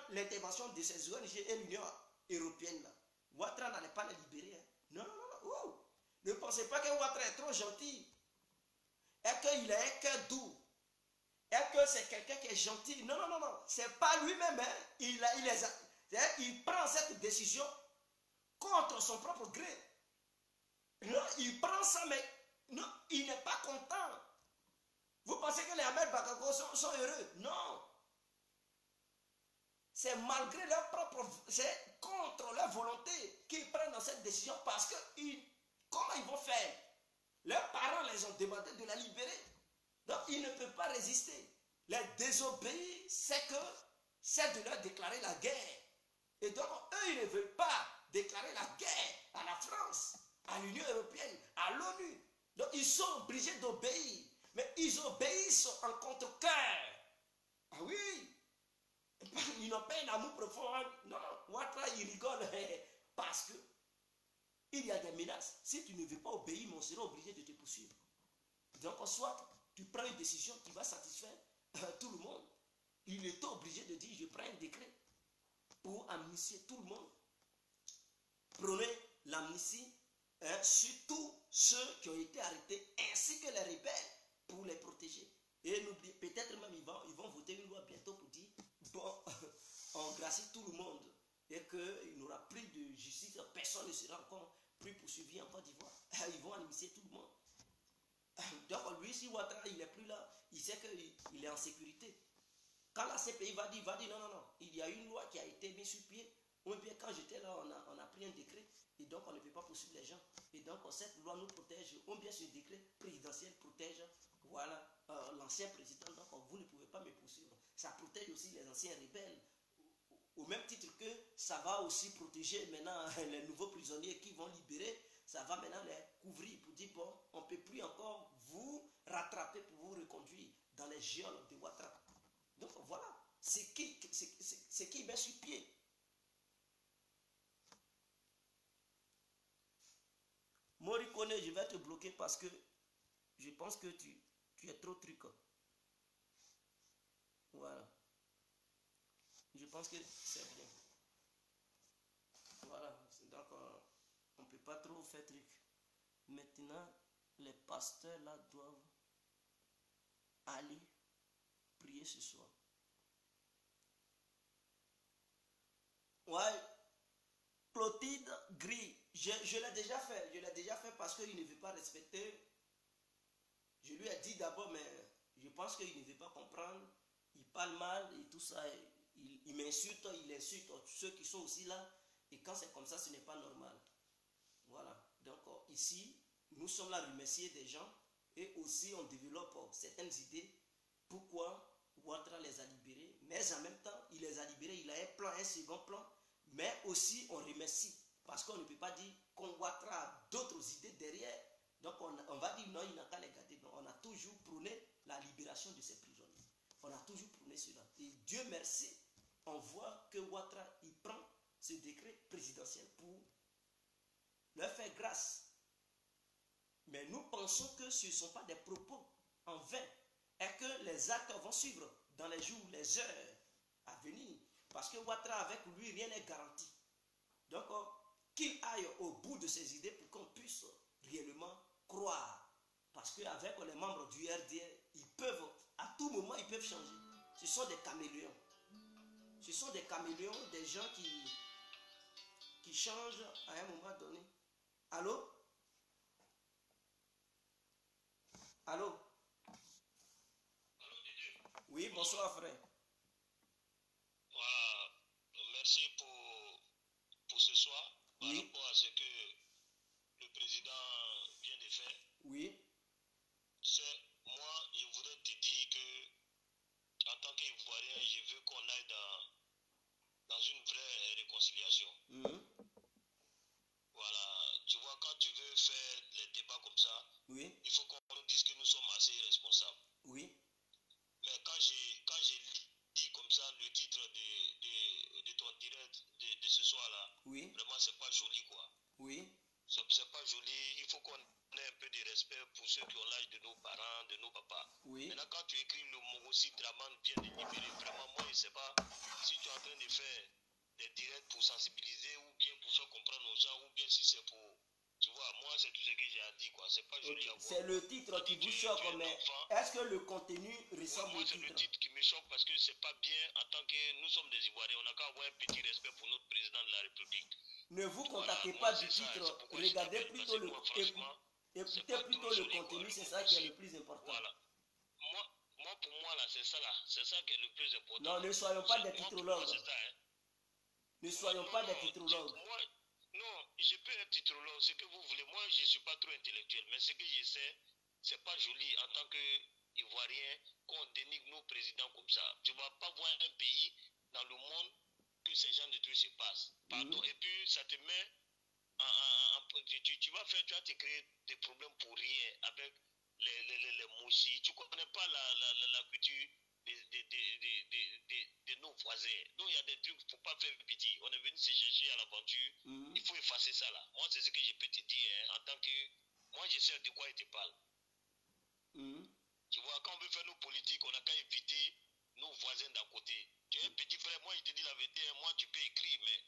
l'intervention de ces ONG et l'Union européenne là, Ouattara n'allait pas les libérer. Hein. Non, non, non, non. Oh. Ne pensez pas que Ouattara est trop gentil. Et qu'il a un cœur doux. Et que c'est quelqu'un qui est gentil. Non, non, non, non. C'est pas lui-même. Hein. Il prend cette décision contre son propre gré. Non, il prend ça, mais non, il n'est pas content. Vous pensez que les Ahmed Bakako sont heureux? Non. C'est malgré leur propre... C'est contre leur volonté qu'ils prennent dans cette décision parce que comment ils vont faire? Leurs parents les ont demandé de la libérer. Donc ils ne peuvent pas résister. Les désobéir, c'est de leur déclarer la guerre. Et donc eux, ils ne veulent pas déclarer la guerre à la France, à l'Union européenne, à l'ONU. Donc ils sont obligés d'obéir. Mais ils obéissent en contre-cœur. Ah oui. Ils n'ont pas un amour profond. Non, Ouattara, il rigole parce que il y a des menaces. Si tu ne veux pas obéir, on sera obligé de te poursuivre. Donc, soit tu prends une décision qui va satisfaire tout le monde. Il est obligé de dire, je prends un décret pour amnistier tout le monde. Prenez l'amnistie sur tous ceux qui ont été arrêtés, ainsi que les rebelles, pour les protéger. Et n'oubliez, peut-être même ils vont voter une loi bientôt pour dire, bon, on gracie tout le monde. Et qu'il n'aura plus de justice, personne ne sera encore plus poursuivi en Côte d'Ivoire. Ils vont amnistier tout le monde. Donc lui, si Ouattara il n'est plus là, il sait qu'il est en sécurité. Quand la CPI va dire non, non, non, il y a une loi qui a été mise sur pied, ou bien quand j'étais là, on a pris un décret, et donc on ne peut pas poursuivre les gens. Et donc cette loi nous protège, ou bien ce décret présidentiel protège, voilà, l'ancien président, donc vous ne pouvez pas me poursuivre. Ça protège aussi les anciens rebelles. Au même titre que ça va aussi protéger maintenant les nouveaux prisonniers qui vont libérer, ça va maintenant les couvrir pour dire, bon, on ne peut plus encore vous rattraper pour vous reconduire dans les geôles de Ouattara. Donc voilà, c'est qui met sur pied. Morikone, je vais te bloquer parce que je pense que tu es trop truc. Voilà. Je pense que c'est bien. Voilà. Donc, on ne peut pas trop faire truc. Maintenant, les pasteurs là doivent aller prier ce soir. Ouais. Clotilde Gris. Je l'ai déjà fait. Je l'ai déjà fait parce qu'il ne veut pas respecter. Je lui ai dit d'abord, mais je pense qu'il ne veut pas comprendre. Il parle mal et tout ça. Il m'insulte, il insulte ceux qui sont aussi là. Et quand c'est comme ça, ce n'est pas normal. Voilà. Donc ici, nous sommes là à remercier des gens. Et aussi, on développe certaines idées. Pourquoi Ouattara les a libérés. Mais en même temps, il les a libérés, il a un plan, un second plan, mais aussi on remercie, parce qu'on ne peut pas dire qu'on Ouattara a d'autres idées derrière, donc on va dire non, il n'a qu'à les garder. Non, on a toujours prôné la libération de ces prisonniers, on a toujours prôné cela, et Dieu merci, on voit que Ouattara, il prend ce décret présidentiel pour leur faire grâce. Mais nous pensons que ce ne sont pas des propos en vain et que les actes vont suivre dans les jours, les heures à venir. Parce que Ouattara, avec lui, rien n'est garanti. Donc, qu'il aille au bout de ses idées pour qu'on puisse réellement croire. Parce qu'avec les membres du RDR, ils peuvent, à tout moment, ils peuvent changer. Ce sont des caméléons. Ce sont des caméléons, des gens qui changent à un moment donné. Allô? Allô? Oui, bonsoir frère. Voilà, merci pour ce soir. Par Oui. rapport à ce que le président vient de faire, Oui. moi, je voudrais te dire que, en tant qu'Ivoirien, je veux qu'on aille dans une vraie réconciliation. Voilà, tu vois, quand tu veux faire les débats comme ça, Oui. il faut qu'on nous dise que nous sommes assez responsables. Oui. Mais quand j'ai lu comme ça le titre de ton direct de ce soir-là, Oui. vraiment, c'est pas joli, quoi. Oui. C'est pas joli. Il faut qu'on ait un peu de respect pour ceux qui ont l'âge de nos parents, de nos papas. Oui. Maintenant, quand tu écris le Mogossi Draman vient de libérer, vraiment, moi, je ne sais pas si tu es en train de faire des directs pour sensibiliser ou bien pour faire comprendre aux gens ou bien si c'est pour. Tu vois, moi, c'est tout ce que j'ai à dire, quoi. C'est pas joli à voir. C'est le titre qui vous choque, mais est-ce que le contenu ressemble moi, au c'est titre? le titre qui me choque parce que c'est pas bien en tant que nous sommes des Ivoiriens. On n'a qu'à avoir un petit respect pour notre président de la République. Ne vous Voilà, contactez moi, pas du c'est ça, titre, c'est pourquoi je regardez t'appelle, plutôt parce que le moi, franchement, c'est écoutez pas plutôt trop le joli, contenu, quoi. c'est ça qui est le plus important. Voilà. Moi, pour moi, là, c'est ça, là. C'est ça qui est le plus important. Non, ne soyons pas des titrologues. C'est ça, hein. Ne soyons pas des titrologues. Moi, non, je peux être titrologue, ce que vous voulez. Moi, je ne suis pas trop intellectuel, mais ce que je sais, c'est pas joli en tant qu'Ivoirien qu'on dénigre nos présidents comme ça. Tu ne vas pas voir un pays dans le monde que ces gens de trucs se passent. Pardon. Et puis, ça te met tu vas te créer des problèmes pour rien avec les moussis. Tu ne connais pas la culture de nos voisins. Donc il y a des trucs, il ne faut pas faire petit. On est venu se chercher à l'aventure. Il faut effacer ça là. Moi, c'est ce que je peux te dire, hein, en tant que. Moi, je sais de quoi il te parle. Tu vois, quand on veut faire nos politiques, on n'a qu'à éviter nos voisins d'à côté. Tu es un petit frère, moi je te dis la vérité, moi tu peux écrire, mais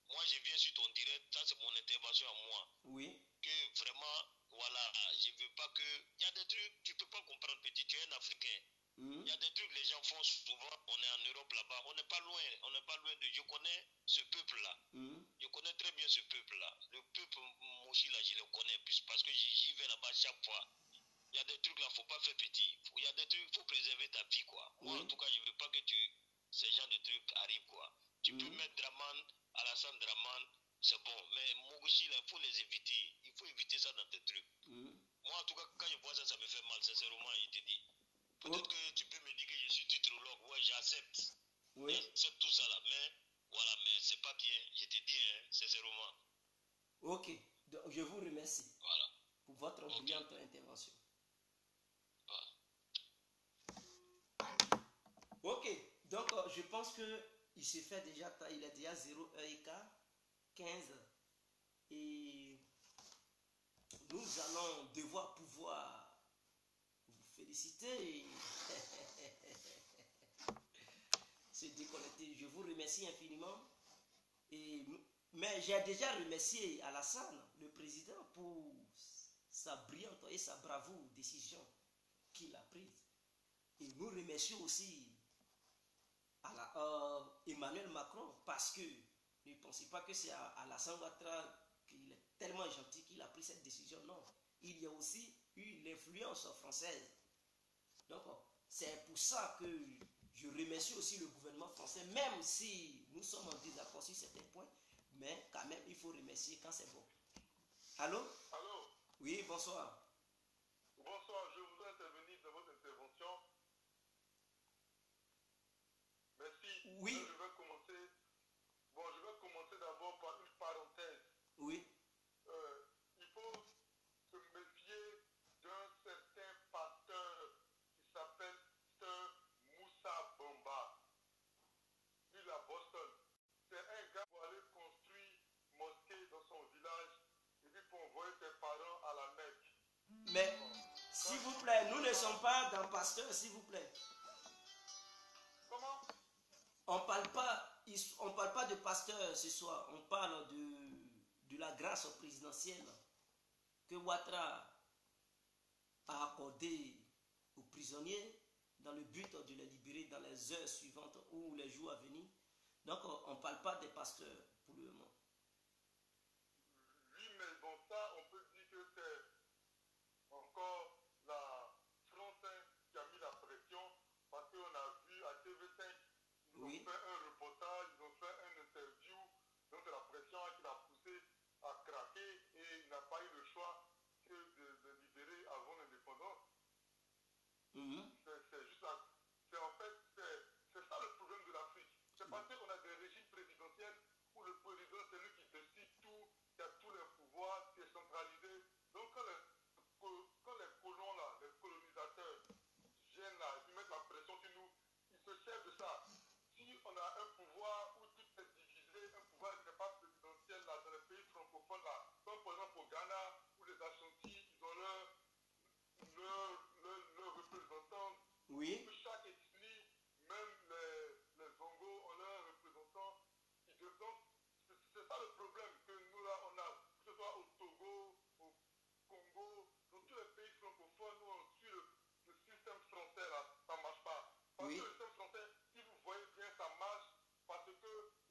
moi je viens sur ton direct, ça c'est mon intervention à moi. Oui. Que vraiment, voilà, je veux pas que. Il y a des trucs, tu peux pas comprendre, petit, tu es un Africain. Il y a des trucs les gens font souvent, on est en Europe là-bas, on n'est pas loin de. Je connais ce peuple-là. Je connais très bien ce peuple-là. Le peuple Moshi là, je le connais plus parce que j'y vais là-bas chaque fois. Il y a des trucs là, faut pas faire petit. Il y a des trucs, il faut préserver ta vie, quoi. Moi, en tout cas, je veux pas que ces genres de trucs arrivent, quoi. Tu peux mettre Draman, Alassane Draman, c'est bon. Mais Mogoshi, là, il faut les éviter. Il faut éviter ça dans tes trucs. Moi, en tout cas, quand je vois ça, ça me fait mal, sincèrement, je te dis. Peut-être que tu peux me dire que je suis titrologue. Ouais, j'accepte. Oui. J'accepte tout ça, là. Mais, voilà, mais c'est pas bien. Je te dis, hein, sincèrement. Ok. Donc, je vous remercie. Voilà. Pour votre brillante intervention. Ok, donc je pense que il se fait déjà, il est déjà 0h15 et nous allons devoir pouvoir vous féliciter et se déconnecter. Je vous remercie infiniment mais j'ai déjà remercié Alassane, le président, pour sa brillante et sa bravoure décision qu'il a prise. Et nous remercions aussi Emmanuel Macron parce que ne pensez pas que c'est Alassane Ouattara qu'il est tellement gentil qu'il a pris cette décision. Non, il y a aussi eu l'influence française. Donc c'est pour ça que je remercie aussi le gouvernement français, même si nous sommes en désaccord sur certains points, mais quand même il faut remercier quand c'est bon. Allô? Allô? Oui, bonsoir. Bonsoir, je voudrais intervenir dans votre intervention. Merci. Oui. Je veux Mais, s'il vous plaît, nous ne sommes pas dans pasteur, s'il vous plaît. Comment? On parle pas de pasteur ce soir. On parle de la grâce présidentielle que Ouattara a accordée aux prisonniers dans le but de les libérer dans les heures suivantes ou les jours à venir. Donc, on ne parle pas des pasteurs pour le moment. Oui, mais bon, ça, on peut dire que c'est encore la France qui a mis la pression parce qu'on a vu à TV5, ils Oui. ont fait un reportage, ils ont fait un interview, donc c'est la pression qui l'a poussé à craquer et il n'a pas eu le choix que de libérer avant l'indépendance. Mhm. C'est juste ça. C'est ça le problème de l'Afrique. C'est parce qu'on a des régimes présidentiels où le président c'est lui qui décide tout, qui a tous les pouvoirs, qui est centralisé. Donc quand les colons là, les colonisateurs viennent là et puis mettent la pression sur nous, ils se servent de ça. Si on a un pouvoir où tout est divisé, un pouvoir qui n'est pas présidentiel là, dans les pays francophones là, comme par exemple au Ghana ou les Ashanti, ils ont leurs représentants. Oui. Chaque ethnie, même les Zongos ont leurs représentants. Donc, c'est ça le problème que nous là, on a, que ce soit au Togo, au Congo, dans tous les pays francophones, nous on suit le système français là, ça ne marche pas. Parce Oui. que le système français, si vous voyez bien, ça marche parce qu'ils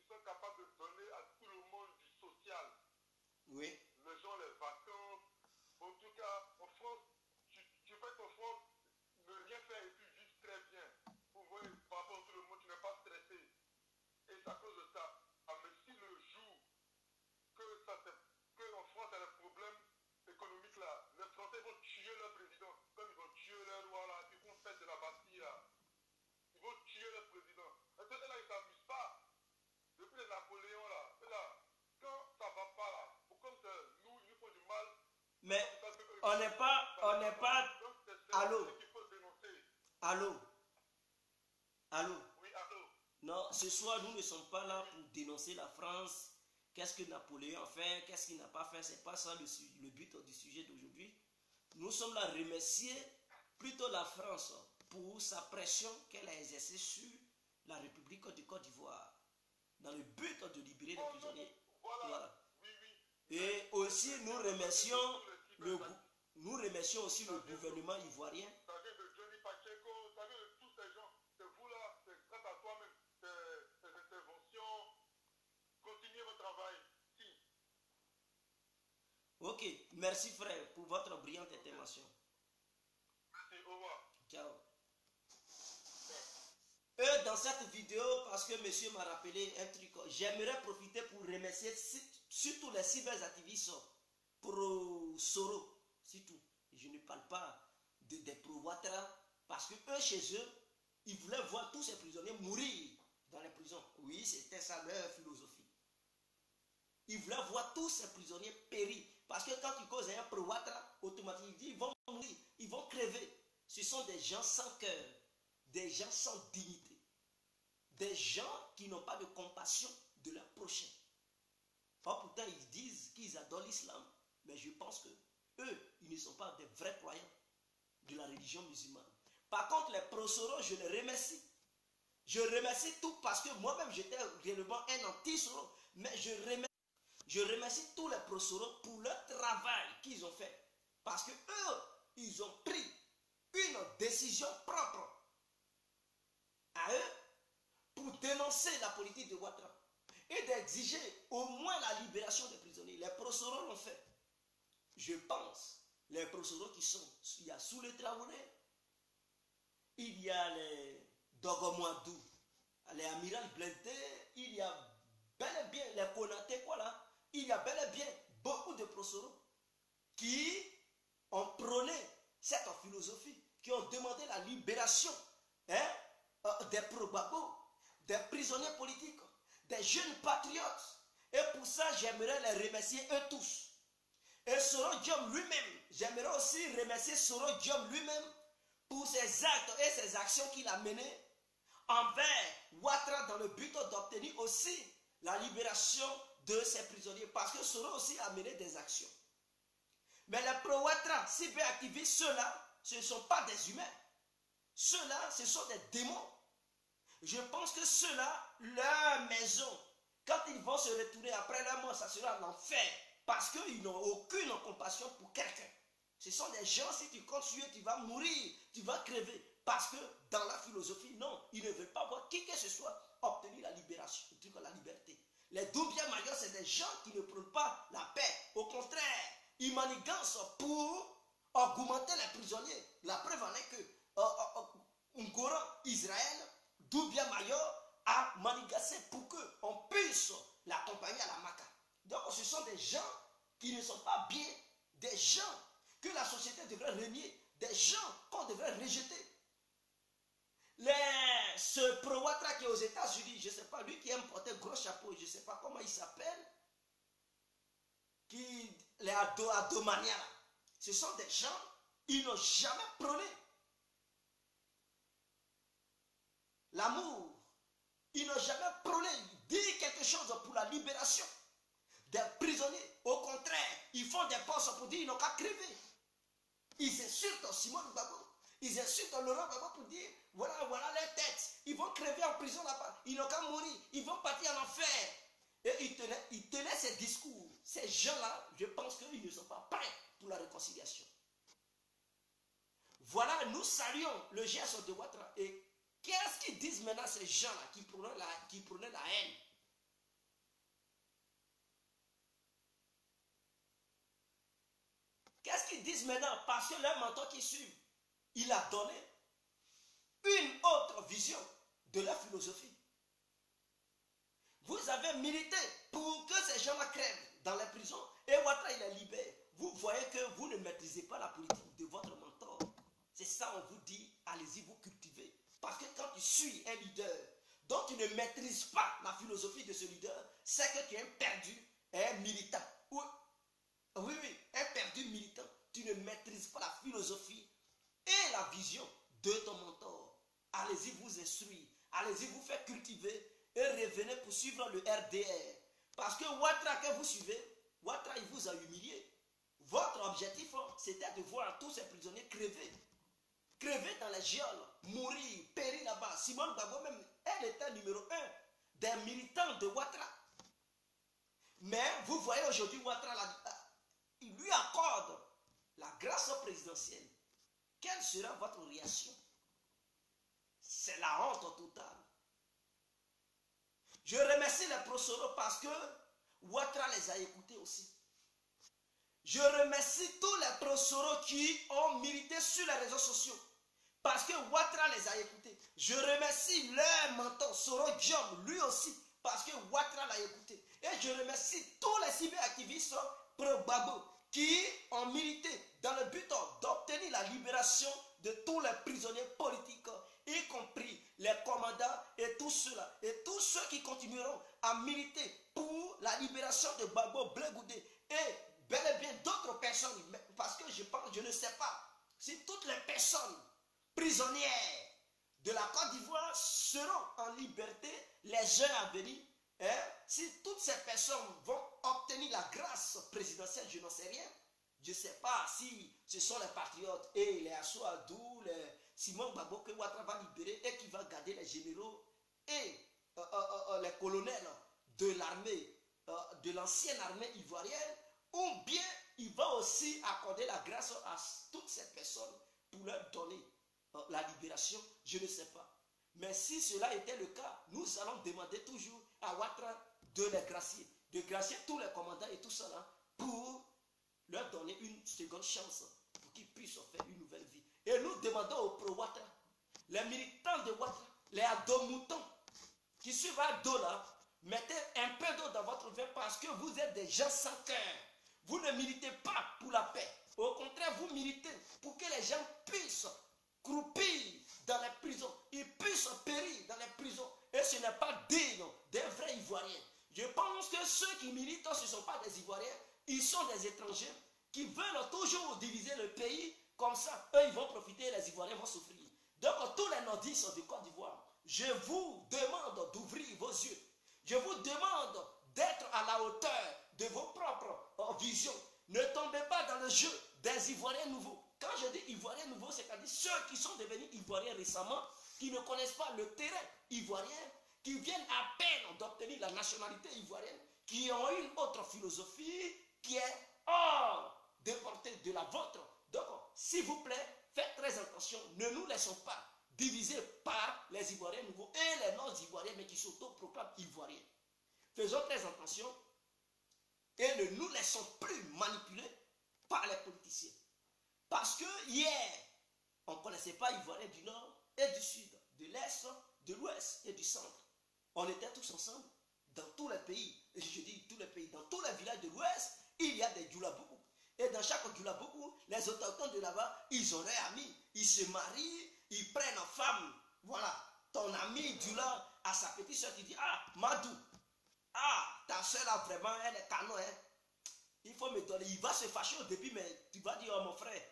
sont capables de donner à tout le monde du social. Oui. Les gens, les vacances. En tout cas, en France, tu fais qu'en France, ne rien faire et puis vivre très bien. Vous voyez, par rapport à tout le monde, tu n'es pas stressé. Et c'est à cause de ça. Ah, mais si le jour que en France, il y a des problèmes économiques là, les Français vont tuer leur président, comme ils vont tuer leur roi là, ils vont faire de la Bastille là. Ils vont tuer leur président. Parce que là, ils ne s'amusent pas. Depuis les Napoléons là, quand ça ne va pas là, comme nous, ils nous font du mal. Mais on n'est pas. Donc, c'est Allô? ce qu'il faut dénoncer. Allô? Allô? Oui, allô? Non, ce soir, nous ne sommes pas là pour dénoncer la France. Qu'est-ce que Napoléon a fait? Qu'est-ce qu'il n'a pas fait? C'est pas ça le but du sujet d'aujourd'hui. Nous sommes là à remercier plutôt la France pour sa pression qu'elle a exercée sur la République de Côte d'Ivoire dans le but de libérer les prisonniers. Voilà. Oui, oui. Et aussi, nous remercions aussi le gouvernement ivoirien. Ça vient de Johnny Pacheco, ça vient de tous ces gens. C'est vous là, c'est grâce à toi-même, tes interventions. Continuez votre travail. Si. Ok, merci frère pour votre brillante intervention. Merci, au revoir. Ciao. Dans cette vidéo, parce que monsieur m'a rappelé un truc, j'aimerais profiter pour remercier surtout les cyberactivistes pro Soro, c'est tout. Je ne parle pas des pro Ouattara, parce que eux, chez eux, ils voulaient voir tous ces prisonniers mourir dans les prisons. Oui, c'était ça leur philosophie. Ils voulaient voir tous ces prisonniers périr. Parce que quand ils causent un pro Ouattara, automatiquement, ils disent ils vont mourir, ils vont crever. Ce sont des gens sans cœur, des gens sans dignité, des gens qui n'ont pas de compassion de leur prochain. Or, pourtant, ils disent qu'ils adorent l'islam, mais je pense que eux, ils ne sont pas des vrais croyants de la religion musulmane. Par contre, les pro-Soro, je les remercie. Je remercie tout parce que moi-même, j'étais réellement un anti-Soro, mais je remercie tous les pro-Soro pour leur travail qu'ils ont fait. Parce que eux, ils ont pris une décision propre à eux pour dénoncer la politique de Ouattara et d'exiger au moins la libération des prisonniers. Les pro-Soro l'ont fait. Je pense, les pro-Soro qui sont, il y a Soule Traoré, il y a les Dogomoadou, les Amiral Blindé, il y a bel et bien les Konaté, quoi là, il y a bel et bien beaucoup de pro-Soro qui ont prôné cette philosophie, qui ont demandé la libération des pro-Gbagbo, des prisonniers politiques, des jeunes patriotes. Et pour ça, j'aimerais les remercier eux tous. Et Soro Diom lui-même, j'aimerais aussi remercier Soro Diom lui-même pour ses actes et ses actions qu'il a menées envers Ouattara dans le but d'obtenir aussi la libération de ces prisonniers. Parce que Soro aussi a mené des actions. Mais les pro-Ouattara, cyberactivistes, ceux-là, ce ne sont pas des humains. Ceux-là, ce sont des démons. Je pense que ceux-là, leur maison, quand ils vont se retourner après leur mort, ça sera l'enfer. Parce qu'ils n'ont aucune compassion pour quelqu'un. Ce sont des gens, si tu comptes sur eux, tu vas mourir, tu vas crever. Parce que dans la philosophie, non, ils ne veulent pas voir qui que ce soit obtenir la libération, la liberté. Les Doumbia Mayors, c'est des gens qui ne prônent pas la paix. Au contraire, ils manigancent pour augmenter les prisonniers. La preuve en est que Ngora, Israël, Doumbia Mayor a manigancé pour qu'on puisse l'accompagner à la Maka. Donc ce sont des gens qui ne sont pas bien, des gens que la société devrait renier, des gens qu'on devrait rejeter. Ce pro-Ouattara qui est aux États-Unis, je ne sais pas, lui qui aime porter gros chapeau, je ne sais pas comment il s'appelle, les Adomania, ce sont des gens, ils n'ont jamais prôné l'amour. Ils n'ont jamais prôné dire quelque chose pour la libération des prisonniers. Au contraire, ils font des postes pour dire qu'ils n'ont qu'à crever. Ils insultent Simone Gbagbo. Ils insultent Laurent Gbagbo pour dire voilà les têtes. Ils vont crever en prison là-bas. Ils n'ont qu'à mourir. Ils vont partir en enfer. Et ils tenaient ces discours. Ces gens-là, je pense qu'ils ne sont pas prêts pour la réconciliation. Voilà, nous saluons le geste de Ouattara. Et qu'est-ce qu'ils disent maintenant ces gens-là qui prônaient la haine? Qu'est-ce qu'ils disent maintenant? Parce que leur mentor qui suit, il a donné une autre vision de leur philosophie. Vous avez milité pour que ces gens-là crèvent dans les prisons et Ouattara il est libéré. Vous voyez que vous ne maîtrisez pas la politique de votre mentor. C'est ça, on vous dit, allez-y, vous cultivez. Parce que quand tu suis un leader dont tu ne maîtrises pas la philosophie de ce leader, c'est que tu es un perdu, un militant. Oui, un perdu militant. Tu ne maîtrises pas la philosophie et la vision de ton mentor. Allez-y vous instruire, allez-y vous faire cultiver et revenez pour suivre le RDR. Parce que Ouattara que vous suivez, Ouattara il vous a humilié. Votre objectif, c'était de voir tous ces prisonniers crever. Crever dans les geôles, mourir, périr là-bas. Simone Gbagbo même, elle était numéro 1 des militants de Ouattara. Mais vous voyez aujourd'hui Ouattara, il lui accorde la grâce présidentielle. Quelle sera votre réaction? C'est la honte totale. Je remercie les Prosoro parce que Ouattara les a écoutés aussi. Je remercie tous les Prosoro qui ont milité sur les réseaux sociaux parce que Ouattara les a écoutés. Je remercie leur mentor Soro Diom, lui aussi, parce que Ouattara l'a écouté. Et je remercie tous les cyberactivistes pro-Gbagbo qui ont milité dans le but d'obtenir la libération de tous les prisonniers politiques, y compris les commandants et tous ceux-là, et tous ceux qui continueront à militer pour la libération de Gbagbo, Blé Goudé et bel et bien d'autres personnes, parce que je ne sais pas si toutes les personnes prisonnières de la Côte d'Ivoire seront en liberté les heures à venir. Si toutes ces personnes vont obtenir la grâce présidentielle, je n'en sais rien. Je ne sais pas si ce sont les patriotes et les Assou-Adou, les Simon Gbagbo que Ouattara va libérer et qui va garder les généraux et les colonels de l'armée, de l'ancienne armée ivoirienne, ou bien il va aussi accorder la grâce à toutes ces personnes pour leur donner la libération, je ne sais pas. Mais si cela était le cas, nous allons demander toujours à Ouattara de les gracier, de gracier tous les commandants et tout cela pour leur donner une seconde chance pour qu'ils puissent faire une nouvelle vie. Et nous demandons aux pro-Ouattara, les militants de Ouattara, les Adomoutons qui suivent Ado là, mettez un peu d'eau dans votre vin parce que vous êtes des gens sans cœur. Vous ne militez pas pour la paix. Au contraire, vous militez pour que les gens puissent croupir dans les prisons. Ils puissent périr dans les prisons. Et ce n'est pas digne des vrais Ivoiriens. Je pense que ceux qui militent, ce ne sont pas des Ivoiriens. Ils sont des étrangers qui veulent toujours diviser le pays. Comme ça, eux, ils vont profiter, les Ivoiriens vont souffrir. Donc, tous les nordistes de Côte d'Ivoire, je vous demande d'ouvrir vos yeux. Je vous demande d'être à la hauteur de vos propres visions. Ne tombez pas dans le jeu des Ivoiriens nouveaux. Quand je dis Ivoiriens nouveaux, c'est-à-dire ceux qui sont devenus Ivoiriens récemment, qui ne connaissent pas le terrain ivoirien, qui viennent à peine d'obtenir la nationalité ivoirienne, qui ont une autre philosophie qui est hors de portée de la vôtre. Donc, s'il vous plaît, faites très attention, ne nous laissons pas diviser par les Ivoiriens nouveaux et les non-Ivoiriens, mais qui s'autoproclament Ivoiriens. Faisons très attention et ne nous laissons plus manipuler par les politiciens. Parce que hier, on ne connaissait pas Ivoiriens du Nord et du Sud, de l'Est, de l'Ouest et du Centre. On était tous ensemble dans tous les pays. Et je dis tous les pays, dans tous les villages de l'Ouest, il y a des Djoulabougou. Et dans chaque Djoulabougou, les autochtones de là-bas, ils auraient amis. Ils se marient, ils prennent en femme. Voilà, ton ami Djoula à sa petite soeur qui dit, ah, Madou, ah, ta soeur là vraiment, elle est canon, hein. Il faut me donner. Il va se fâcher au début, mais tu vas dire, oh mon frère,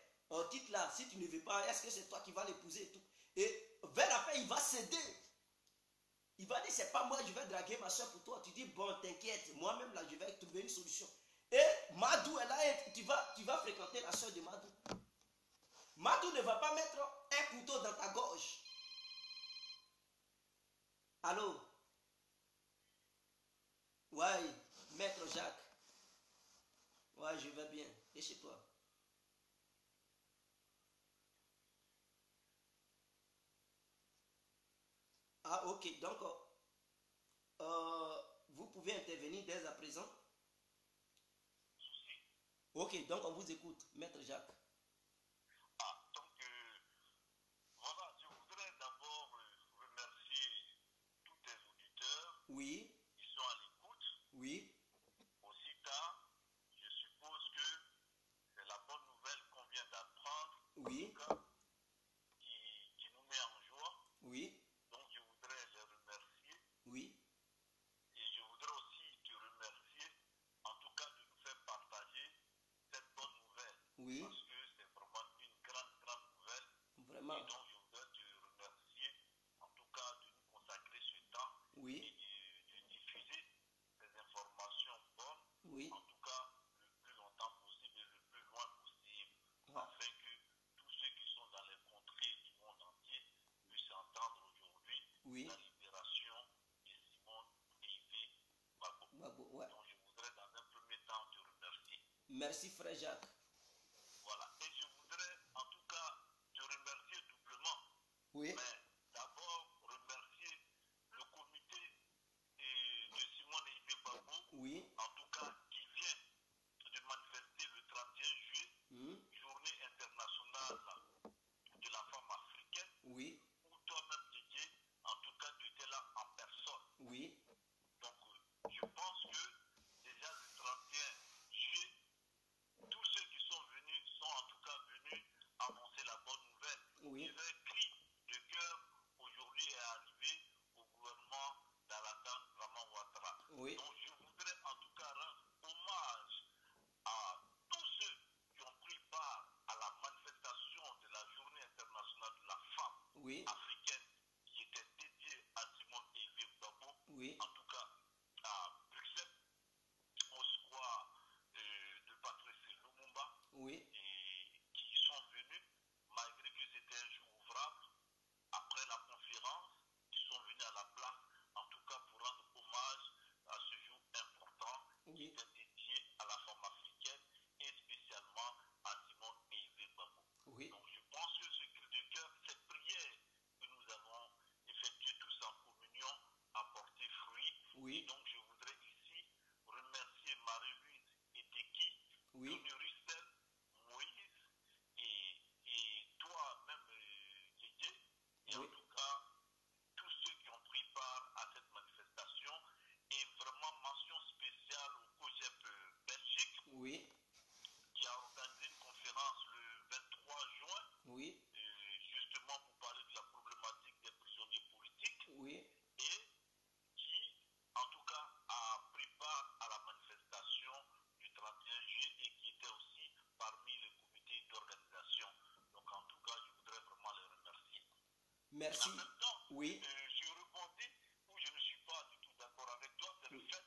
quitte là, si tu ne veux pas, est-ce que c'est toi qui vas l'épouser et tout. Et vers la fin, il va céder. Il va dire, c'est pas moi, je vais draguer ma soeur pour toi. Tu dis, bon, t'inquiète, moi-même là, je vais trouver une solution. Et Madou, elle a, tu vas fréquenter la soeur de Madou. Madou ne va pas mettre un couteau dans ta gorge. Allô? Ouais, maître Jacques. Ouais, je vais bien. Et chez toi? Ah, ok. Donc, vous pouvez intervenir dès à présent. Ok, donc on vous écoute, maître Jacques. Ah, donc voilà, je voudrais d'abord remercier tous tes auditeurs Oui, qui sont à l'écoute. oui, Aussi tard, je suppose que c'est la bonne nouvelle qu'on vient d'apprendre, oui, en tout cas, qui nous met en joie. oui, Donc je voudrais les remercier oui, et je voudrais aussi te remercier, en tout cas, de nous faire partager cette bonne nouvelle. oui, Parce que c'est vraiment une grande nouvelle. vraiment, Et donc je voudrais te remercier, en tout cas, de nous consacrer ce temps et oui, de diffuser ces informations bonnes, oui, en tout cas, le plus longtemps possible et le plus loin possible, ah, afin que tous ceux qui sont dans les contrées du monde entier puissent entendre aujourd'hui oui, la libération de Simone Eivé Gbagbo. Gbagbo, ouais. Donc je voudrais dans un premier temps te remercier. Merci frère Jacques. Voilà. Et je voudrais en tout cas te remercier doublement. Oui, Mais d'abord remercier le comité de Simone Eivé Gbagbo, oui, en tout cas qui vient de manifester le 31 juillet, journée internationale de la femme africaine, oui, où toi-même Didier, en tout cas tu étais là en personne. oui, Donc je pense que déjà le 31 juillet, tous ceux qui sont venus sont en tout cas venus annoncer la bonne nouvelle. oui, Et leur cri de cœur aujourd'hui est arrivé au gouvernement d'Alassane Draman Ouattara. oui, Donc je voudrais en tout cas rendre hommage à tous ceux qui ont pris part à la manifestation de la journée internationale de la femme oui, africaine qui était dédiée à Simone Eivé Gbagbo, oui, en tout cas à Bruxelles, au square de Patrice Lumumba, oui, et qui sont venus, malgré que c'était un jour ouvrable, après la conférence, ils sont venus à la place, en tout cas pour rendre hommage à ce jour important qui oui, était dédié à la femme africaine et spécialement à Simone Eivé Gbagbo. oui, Donc je pense que ce cri de cœur, cette prière que nous avons effectuée tous en communion a porté fruit. Et oui, donc je voudrais ici remercier Marie-Louise Eteki, oui, Tony Rustel, Moïse et toi-même Didier, et en oui, tout cas tous ceux qui ont pris part à cette manifestation, et vraiment mention spéciale au COGEP Belgique oui, qui a organisé une conférence le 23 juin oui, justement pour parler de la problématique des prisonniers politiques oui, et qui en tout cas a pris part à la manifestation du 31 juillet et qui était aussi parmi les comités d'organisation. Donc en tout cas je voudrais vraiment les remercier. merci, En même temps, oui, je rebondis où je ne suis pas du tout d'accord avec toi, c'est le oui, fait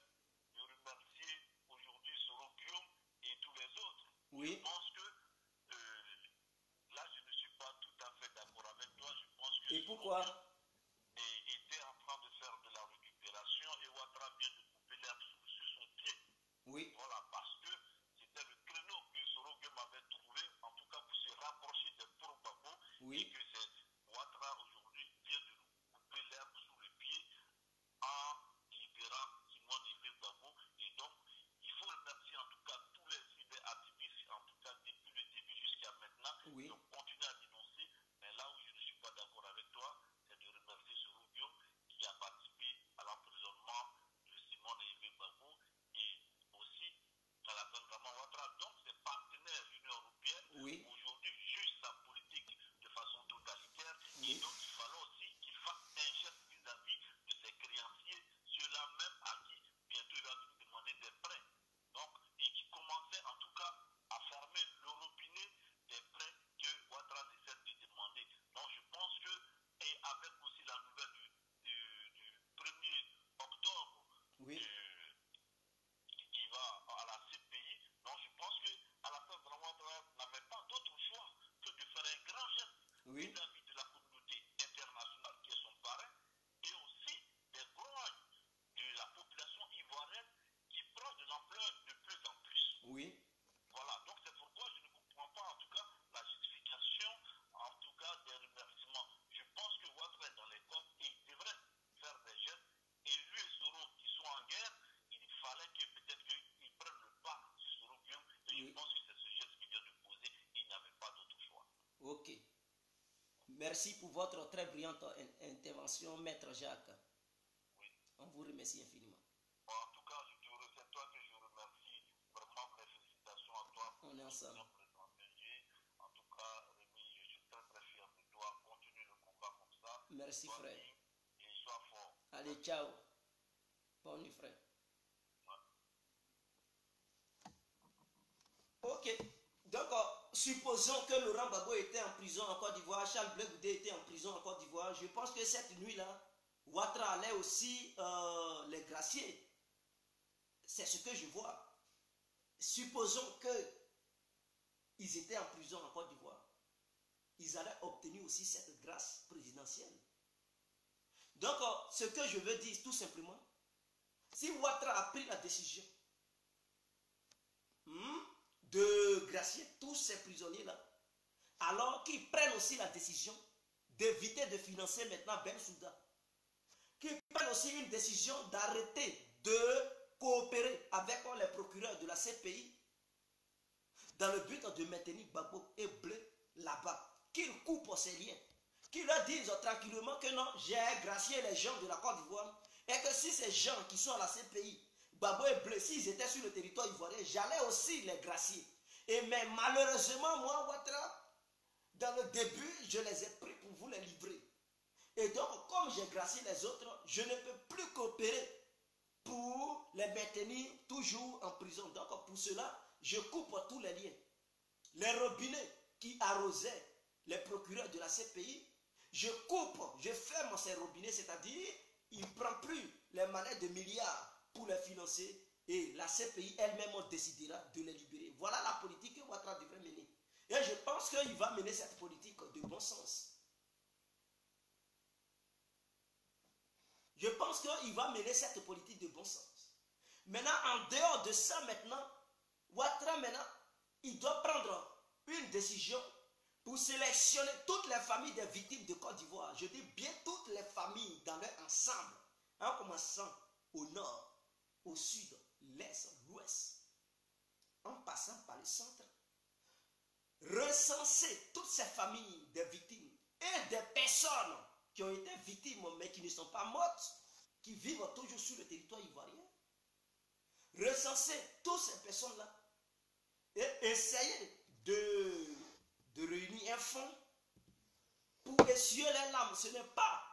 de remercier aujourd'hui Soro Guillaume et tous les autres Merci pour votre très brillante intervention, Maître Jacques. On vous remercie infiniment. Bon, en tout cas, c'est toi que je remercie. Vraiment, mes félicitations à toi. On est ensemble. En tout cas, Rémi, je suis très très fier de toi. Continue le combat comme ça. Merci, sois frère. digne et sois fort. Allez, ciao. Bonne nuit, frère. Ok. Donc, supposons que Laurent Gbagbo était en prison en Côte d'Ivoire, Charles Blé Goudé était en prison en Côte d'Ivoire. Je pense que cette nuit-là, Ouattara allait aussi les gracier. C'est ce que je vois. Supposons qu'ils étaient en prison en Côte d'Ivoire. Ils allaient obtenir aussi cette grâce présidentielle. Donc, ce que je veux dire tout simplement, si Ouattara a pris la décision de gracier tous ces prisonniers-là, alors qu'ils prennent aussi la décision d'éviter de financer maintenant Bensouda, qu'ils prennent aussi une décision d'arrêter de coopérer avec les procureurs de la CPI dans le but de maintenir Gbagbo et Blé là-bas, qu'ils coupent ces liens, qu'ils leur disent tranquillement que non, j'ai gracié les gens de la Côte d'Ivoire et que si ces gens qui sont à la CPI, Gbagbo et Blé, s'ils étaient sur le territoire ivoirien, j'allais aussi les gracier. Mais malheureusement, moi, Ouattara, dans le début, je les ai pris pour vous les livrer. Et donc, comme j'ai gracié les autres, je ne peux plus coopérer pour les maintenir toujours en prison. Donc, pour cela, je coupe tous les liens. Les robinets qui arrosaient les procureurs de la CPI, je coupe, je ferme ces robinets, c'est-à-dire, il ne prend plus les manettes de milliards pour les financer et la CPI elle-même décidera de les libérer. Voilà la politique que Ouattara devrait mener. Et je pense qu'il va mener cette politique de bon sens. Je pense qu'il va mener cette politique de bon sens. Maintenant, en dehors de ça, maintenant, Ouattara, maintenant, il doit prendre une décision pour sélectionner toutes les familles des victimes de Côte d'Ivoire. Je dis bien toutes les familles dans leur ensemble, en commençant au nord, au sud, l'est, l'ouest, en passant par le centre. Recenser toutes ces familles des victimes et des personnes qui ont été victimes mais qui ne sont pas mortes, qui vivent toujours sur le territoire ivoirien. Recenser toutes ces personnes-là et essayer de réunir un fonds pour essuyer les larmes. Ce n'est pas,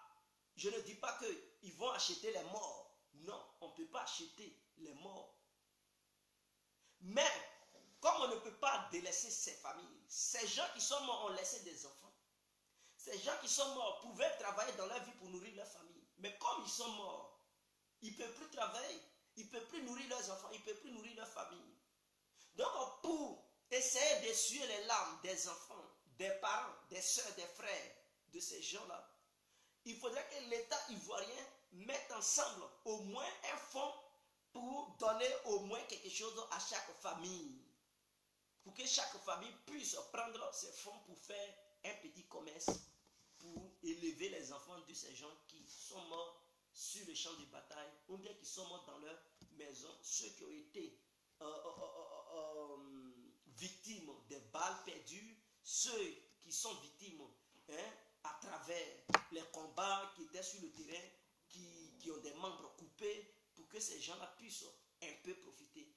je ne dis pas qu'ils vont acheter les morts. Non, on ne peut pas acheter les morts. Mais, comme on ne peut pas délaisser ces familles, ces gens qui sont morts ont laissé des enfants. Ces gens qui sont morts pouvaient travailler dans leur vie pour nourrir leur famille. Mais comme ils sont morts, ils ne peuvent plus travailler, ils ne peuvent plus nourrir leurs enfants, ils ne peuvent plus nourrir leur famille. Donc, pour essayer d'essuyer les larmes des enfants, des parents, des soeurs, des frères, de ces gens-là, il faudrait que l'État ivoirien mette ensemble au moins un fonds pour donner au moins quelque chose à chaque famille. Pour que chaque famille puisse prendre ces fonds pour faire un petit commerce, pour élever les enfants de ces gens qui sont morts sur le champ de bataille, ou bien qui sont morts dans leur maison, ceux qui ont été victimes des balles perdues, ceux qui sont victimes à travers les combats qui étaient sur le terrain, qui ont des membres coupés, pour que ces gens-là puissent un peu profiter,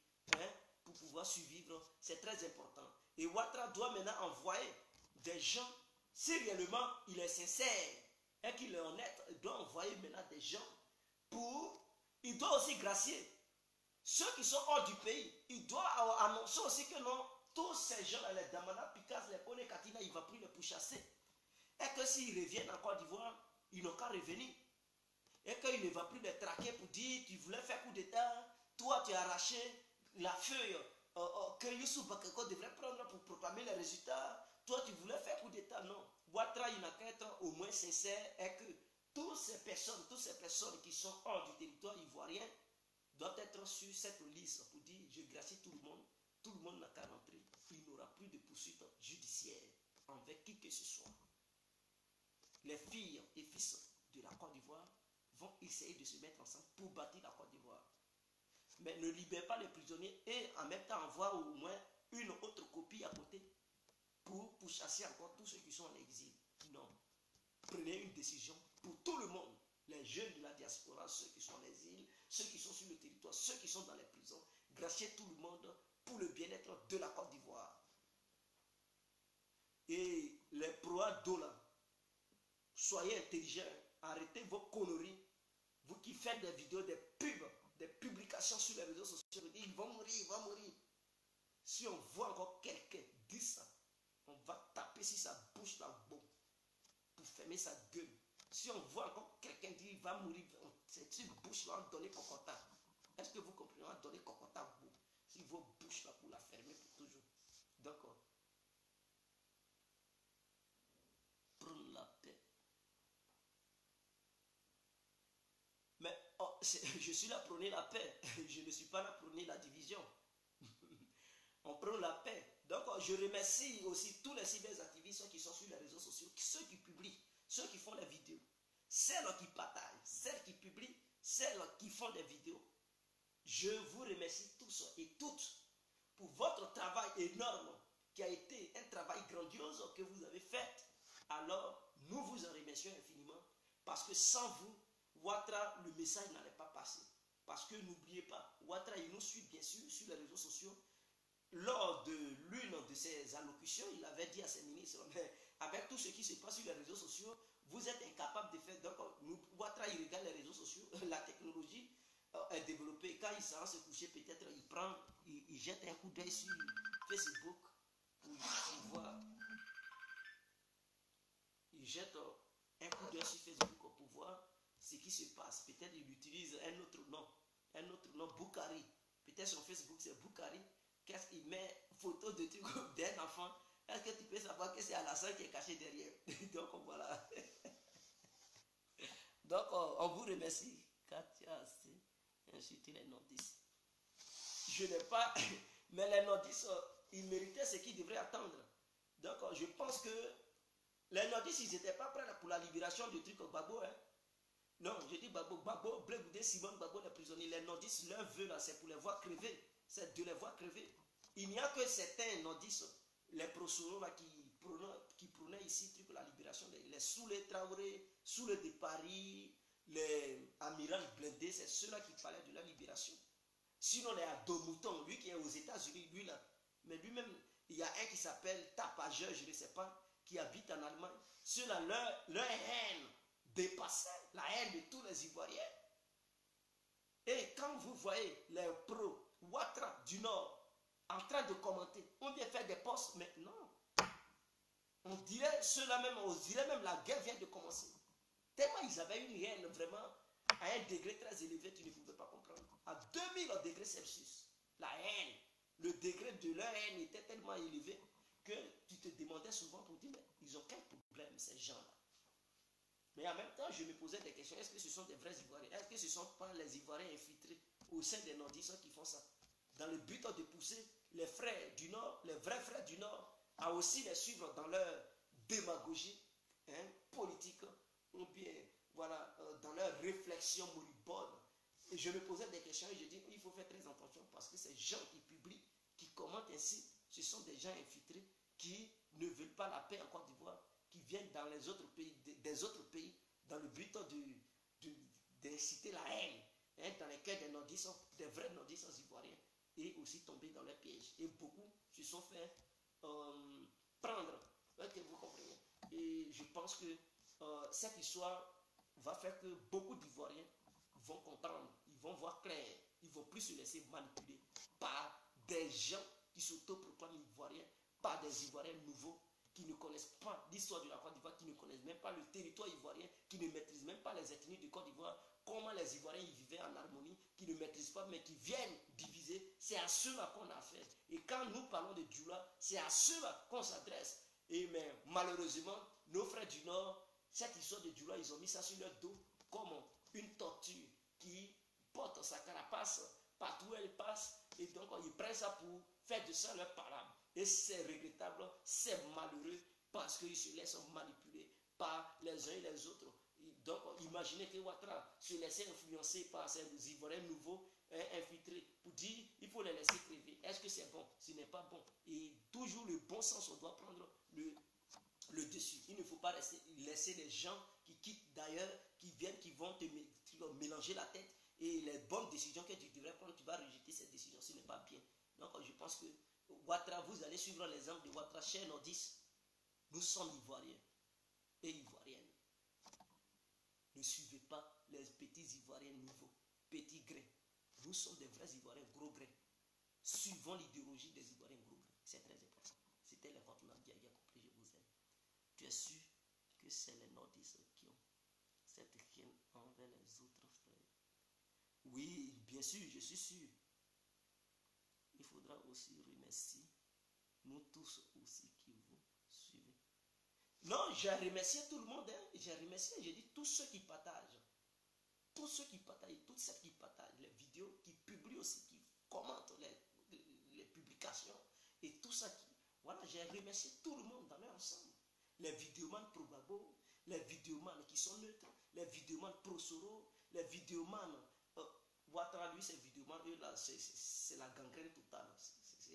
pour pouvoir survivre. C'est très important. Et Ouattara doit maintenant envoyer des gens, si réellement il est sincère et qu'il est honnête, il doit envoyer maintenant des gens il doit aussi gracier ceux qui sont hors du pays. Il doit annoncer aussi que non, tous ces gens-là, les Damana, Picasso, les Kone Katina, il ne va plus les pourchasser. Et que s'ils reviennent en Côte d'Ivoire, ils n'ont qu'à revenir. Et qu'il ne va plus les traquer pour dire, tu voulais faire coup d'État, toi tu as arraché la feuille que Youssou Bakako devrait prendre pour proclamer les résultats, toi tu voulais faire coup d'État. Non. Ouattara, il n'a qu'à être au moins sincère et que toutes ces personnes qui sont hors du territoire ivoirien doivent être sur cette liste pour dire, je gracie tout le monde n'a qu'à rentrer. Il n'aura plus de poursuite judiciaire envers qui que ce soit. Les filles et fils de la Côte d'Ivoire vont essayer de se mettre ensemble pour bâtir la Côte d'Ivoire. Mais ne libère pas les prisonniers et en même temps envoie au moins une autre copie à côté pour chasser encore tous ceux qui sont en exil. Non. prenez une décision pour tout le monde. Les jeunes de la diaspora, ceux qui sont dans les îles, ceux qui sont sur le territoire, ceux qui sont dans les prisons. Graciez tout le monde pour le bien-être de la Côte d'Ivoire. Et les proies d'eau là, soyez intelligents, arrêtez vos conneries. Vous qui faites des vidéos, des pubs, des publications sur les réseaux sociaux, ils vont mourir, ils vont mourir. Si on voit encore quelqu'un dire ça, on va taper sur sa bouche là, bon, pour fermer sa gueule. Si on voit encore quelqu'un dire il va mourir, c'est une bouche là, on va donner cocotin. Est-ce que vous comprenez? On va donner cocotin à vous. Si vos bouches là pour la fermer pour toujours. D'accord. Prendre la paix. Mais oh, je suis là pour prôner la paix. Je ne suis pas là pour prôner la division. On prend la paix. Donc je remercie aussi tous les cyberactivistes qui sont sur les réseaux sociaux, ceux qui publient, ceux qui font les vidéos, celles qui partagent, celles qui publient, celles qui font des vidéos. Je vous remercie tous et toutes pour votre travail énorme qui a été un travail grandiose que vous avez fait. Alors, nous vous en remercions infiniment parce que sans vous, Ouattara, le message n'allait pas passer. Parce que n'oubliez pas, Ouattara, il nous suit bien sûr sur les réseaux sociaux. Lors de l'une de ses allocutions, il avait dit à ses ministres, mais avec tout ce qui se passe sur les réseaux sociaux, vous êtes incapables de faire. Donc, Ouattara, il regarde les réseaux sociaux, la technologie est développée. Quand il s'en va se coucher, peut-être il prend, il jette un coup d'œil sur Facebook pour voir. Il jette un coup d'œil sur Facebook pour voir ce qui se passe. Peut-être il utilise un autre nom, Boukari. Peut-être sur Facebook c'est Boukari. Qu'est-ce qu'il met photo de trucs d'un enfant? Est-ce que tu peux savoir que c'est Alassane qui est caché derrière? Donc voilà. Donc on vous remercie. Katia, c'est insulter les nordistes. Je n'ai pas. Mais les nordistes, ils méritaient ce qu'ils devraient attendre. Donc je pense que les nordistes, ils n'étaient pas prêts pour la libération du truc Gbagbo. Hein? Non, je dis Gbagbo, Blé Goudé, Simone Gbagbo, les prisonniers. Les nordistes, leur vœu là, c'est pour les voir crever. C'est de les voir crever. Il n'y a que certains nordistes, les prosouros là, qui prônaient ici truc, la libération, les Soulé Traoré, Soulé de Paris, les Amiral Blindé, c'est ceux-là qui parlaient de la libération. Sinon, les Adomouton, lui qui est aux États-Unis, lui là, mais lui-même, il y a un qui s'appelle Tapageur, je ne sais pas, qui habite en Allemagne. Ceux-là, leur haine dépassait la haine de tous les Ivoiriens. Et quand vous voyez les pros Ouattara du Nord en train de commenter, on vient faire des posts, mais non. On dirait ceux-là même, on dirait même la guerre vient de commencer. Tellement ils avaient une haine vraiment à un degré très élevé, tu ne pouvais pas comprendre. À 2000 degrés Celsius, la haine, le degré de leur haine était tellement élevé que tu te demandais souvent pour dire, mais ils ont quel problème ces gens-là? Mais en même temps, je me posais des questions. Est-ce que ce sont des vrais Ivoiriens? Est-ce que ce ne sont pas les Ivoiriens infiltrés au sein des nordistes qui font ça? Dans le but de pousser les frères du Nord, les vrais frères du Nord, à aussi les suivre dans leur démagogie politique, ou bien voilà, dans leur réflexion moribonde. Et je me posais des questions et je dis, il faut faire très attention parce que ces gens qui publient, qui commentent ainsi, ce sont des gens infiltrés qui ne veulent pas la paix en Côte d'Ivoire, qui viennent dans les autres pays, des autres pays, dans le but d'inciter la haine, dans les cœurs des nordistes, des vrais nordistes ivoiriens, et aussi tomber dans les pièges. Et beaucoup se sont fait prendre, que vous comprenez. Et je pense que cette histoire va faire que beaucoup d'Ivoiriens vont comprendre, ils vont voir clair, ils ne vont plus se laisser manipuler par des gens qui s'autoproclament Ivoiriens, par des Ivoiriens nouveaux, qui ne connaissent pas l'histoire de la Côte d'Ivoire, qui ne connaissent même pas le territoire ivoirien, qui ne maîtrisent même pas les ethnies de Côte d'Ivoire, comment les Ivoiriens y vivaient en harmonie, qui ne maîtrisent pas, mais qui viennent diviser. C'est à ceux-là qu'on a affaire. Et quand nous parlons de Djoula, c'est à ceux-là qu'on s'adresse. Et mais malheureusement, nos frères du Nord, cette histoire de Djoula, ils ont mis ça sur leur dos comme une tortue qui porte sa carapace partout où elle passe. Et donc, ils prennent ça pour faire de ça leur parable. Et c'est regrettable, c'est malheureux parce qu'ils se laissent manipuler par les uns et les autres. Donc, imaginez que Ouattara se laissait influencer par ces Ivoiriens nouveaux, infiltrés, pour dire il faut les laisser crever. Est-ce que c'est bon? Ce n'est pas bon. Et toujours le bon sens, on doit prendre le dessus. Il ne faut pas laisser les gens qui quittent d'ailleurs, qui viennent, qui vont te mélanger la tête. Et les bonnes décisions que tu devrais prendre, tu vas rejeter cette décision. Ce n'est pas bien. Donc je pense que Ouattara, vous allez suivre l'exemple de Ouattara, cher nordistes. Nous sommes Ivoiriens et Ivoiriennes. Ne suivez pas les petits Ivoiriens nouveaux, petits grains. Nous sommes des vrais Ivoiriens, gros grains. Suivons l'idéologie des Ivoiriens gros grains. C'est très important. C'était l'incontournable qui a compris, je vous aime. Tu es sûr que c'est les nordistes qui ont cette haine envers les autres frères? Oui, bien sûr, je suis sûr. Il faudra aussi remercier nous tous aussi qui vous suivez. Non, j'ai remercié tout le monde. Hein. J'ai remercié, j'ai dit tous ceux qui partagent. Tous ceux qui partagent, toutes celles qui partagent les vidéos, qui publient aussi, qui commentent les publications et tout ça. Voilà, j'ai remercié tout le monde dans leur ensemble. Les vidéomans pro-Gbagbo, les vidéomans qui sont neutres, les vidéomans pro-Soro, les vidéomans... Ouattara, lui, ces vidéomans, eux là, c'est la gangrène totale.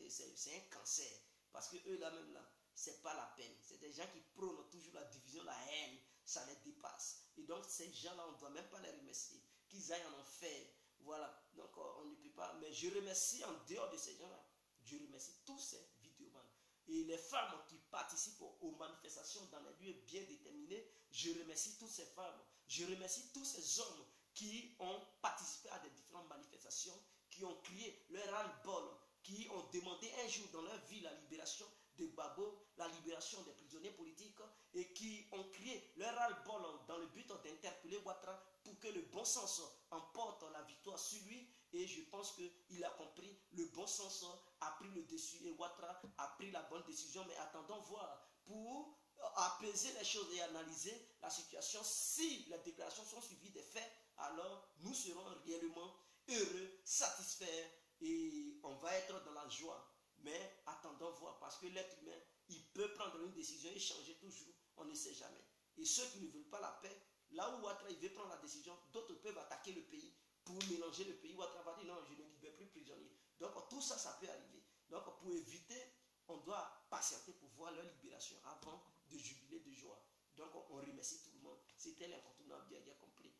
C'est un cancer. Parce que eux là même là, c'est pas la peine. C'est des gens qui prônent toujours la division, la haine. Ça les dépasse. Et donc ces gens-là, on ne doit même pas les remercier. Qu'ils aillent en enfer. Voilà. Donc on ne peut pas. Mais je remercie en dehors de ces gens-là. Je remercie tous ces vidéomans. Et les femmes qui participent aux manifestations dans les lieux bien déterminés, je remercie toutes ces femmes. Je remercie tous ces hommes qui ont participé à des différentes manifestations, qui ont crié leur ras-le-bol, qui ont demandé un jour dans leur vie la libération de Gbagbo, la libération des prisonniers politiques, et qui ont crié leur ras-le-bol dans le but d'interpeller Ouattara pour que le bon sens emporte la victoire sur lui. Et je pense qu'il a compris, le bon sens a pris le dessus et Ouattara a pris la bonne décision. Mais attendons voir pour apaiser les choses et analyser la situation. Si les déclarations sont suivies des faits, alors nous serons réellement heureux, satisfaits et on va être dans la joie. Mais attendons voir, parce que l'être humain, il peut prendre une décision et changer toujours, on ne sait jamais. Et ceux qui ne veulent pas la paix, là où Ouattara il veut prendre la décision, d'autres peuvent attaquer le pays pour mélanger le pays. Ouattara va dire non, je ne libère plus prisonniers. Donc tout ça, ça peut arriver. Donc pour éviter, on doit patienter pour voir leur libération avant de jubiler de joie. Donc on remercie tout le monde. C'était l'incontournable, bien compris.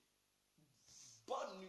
Bonne nuit.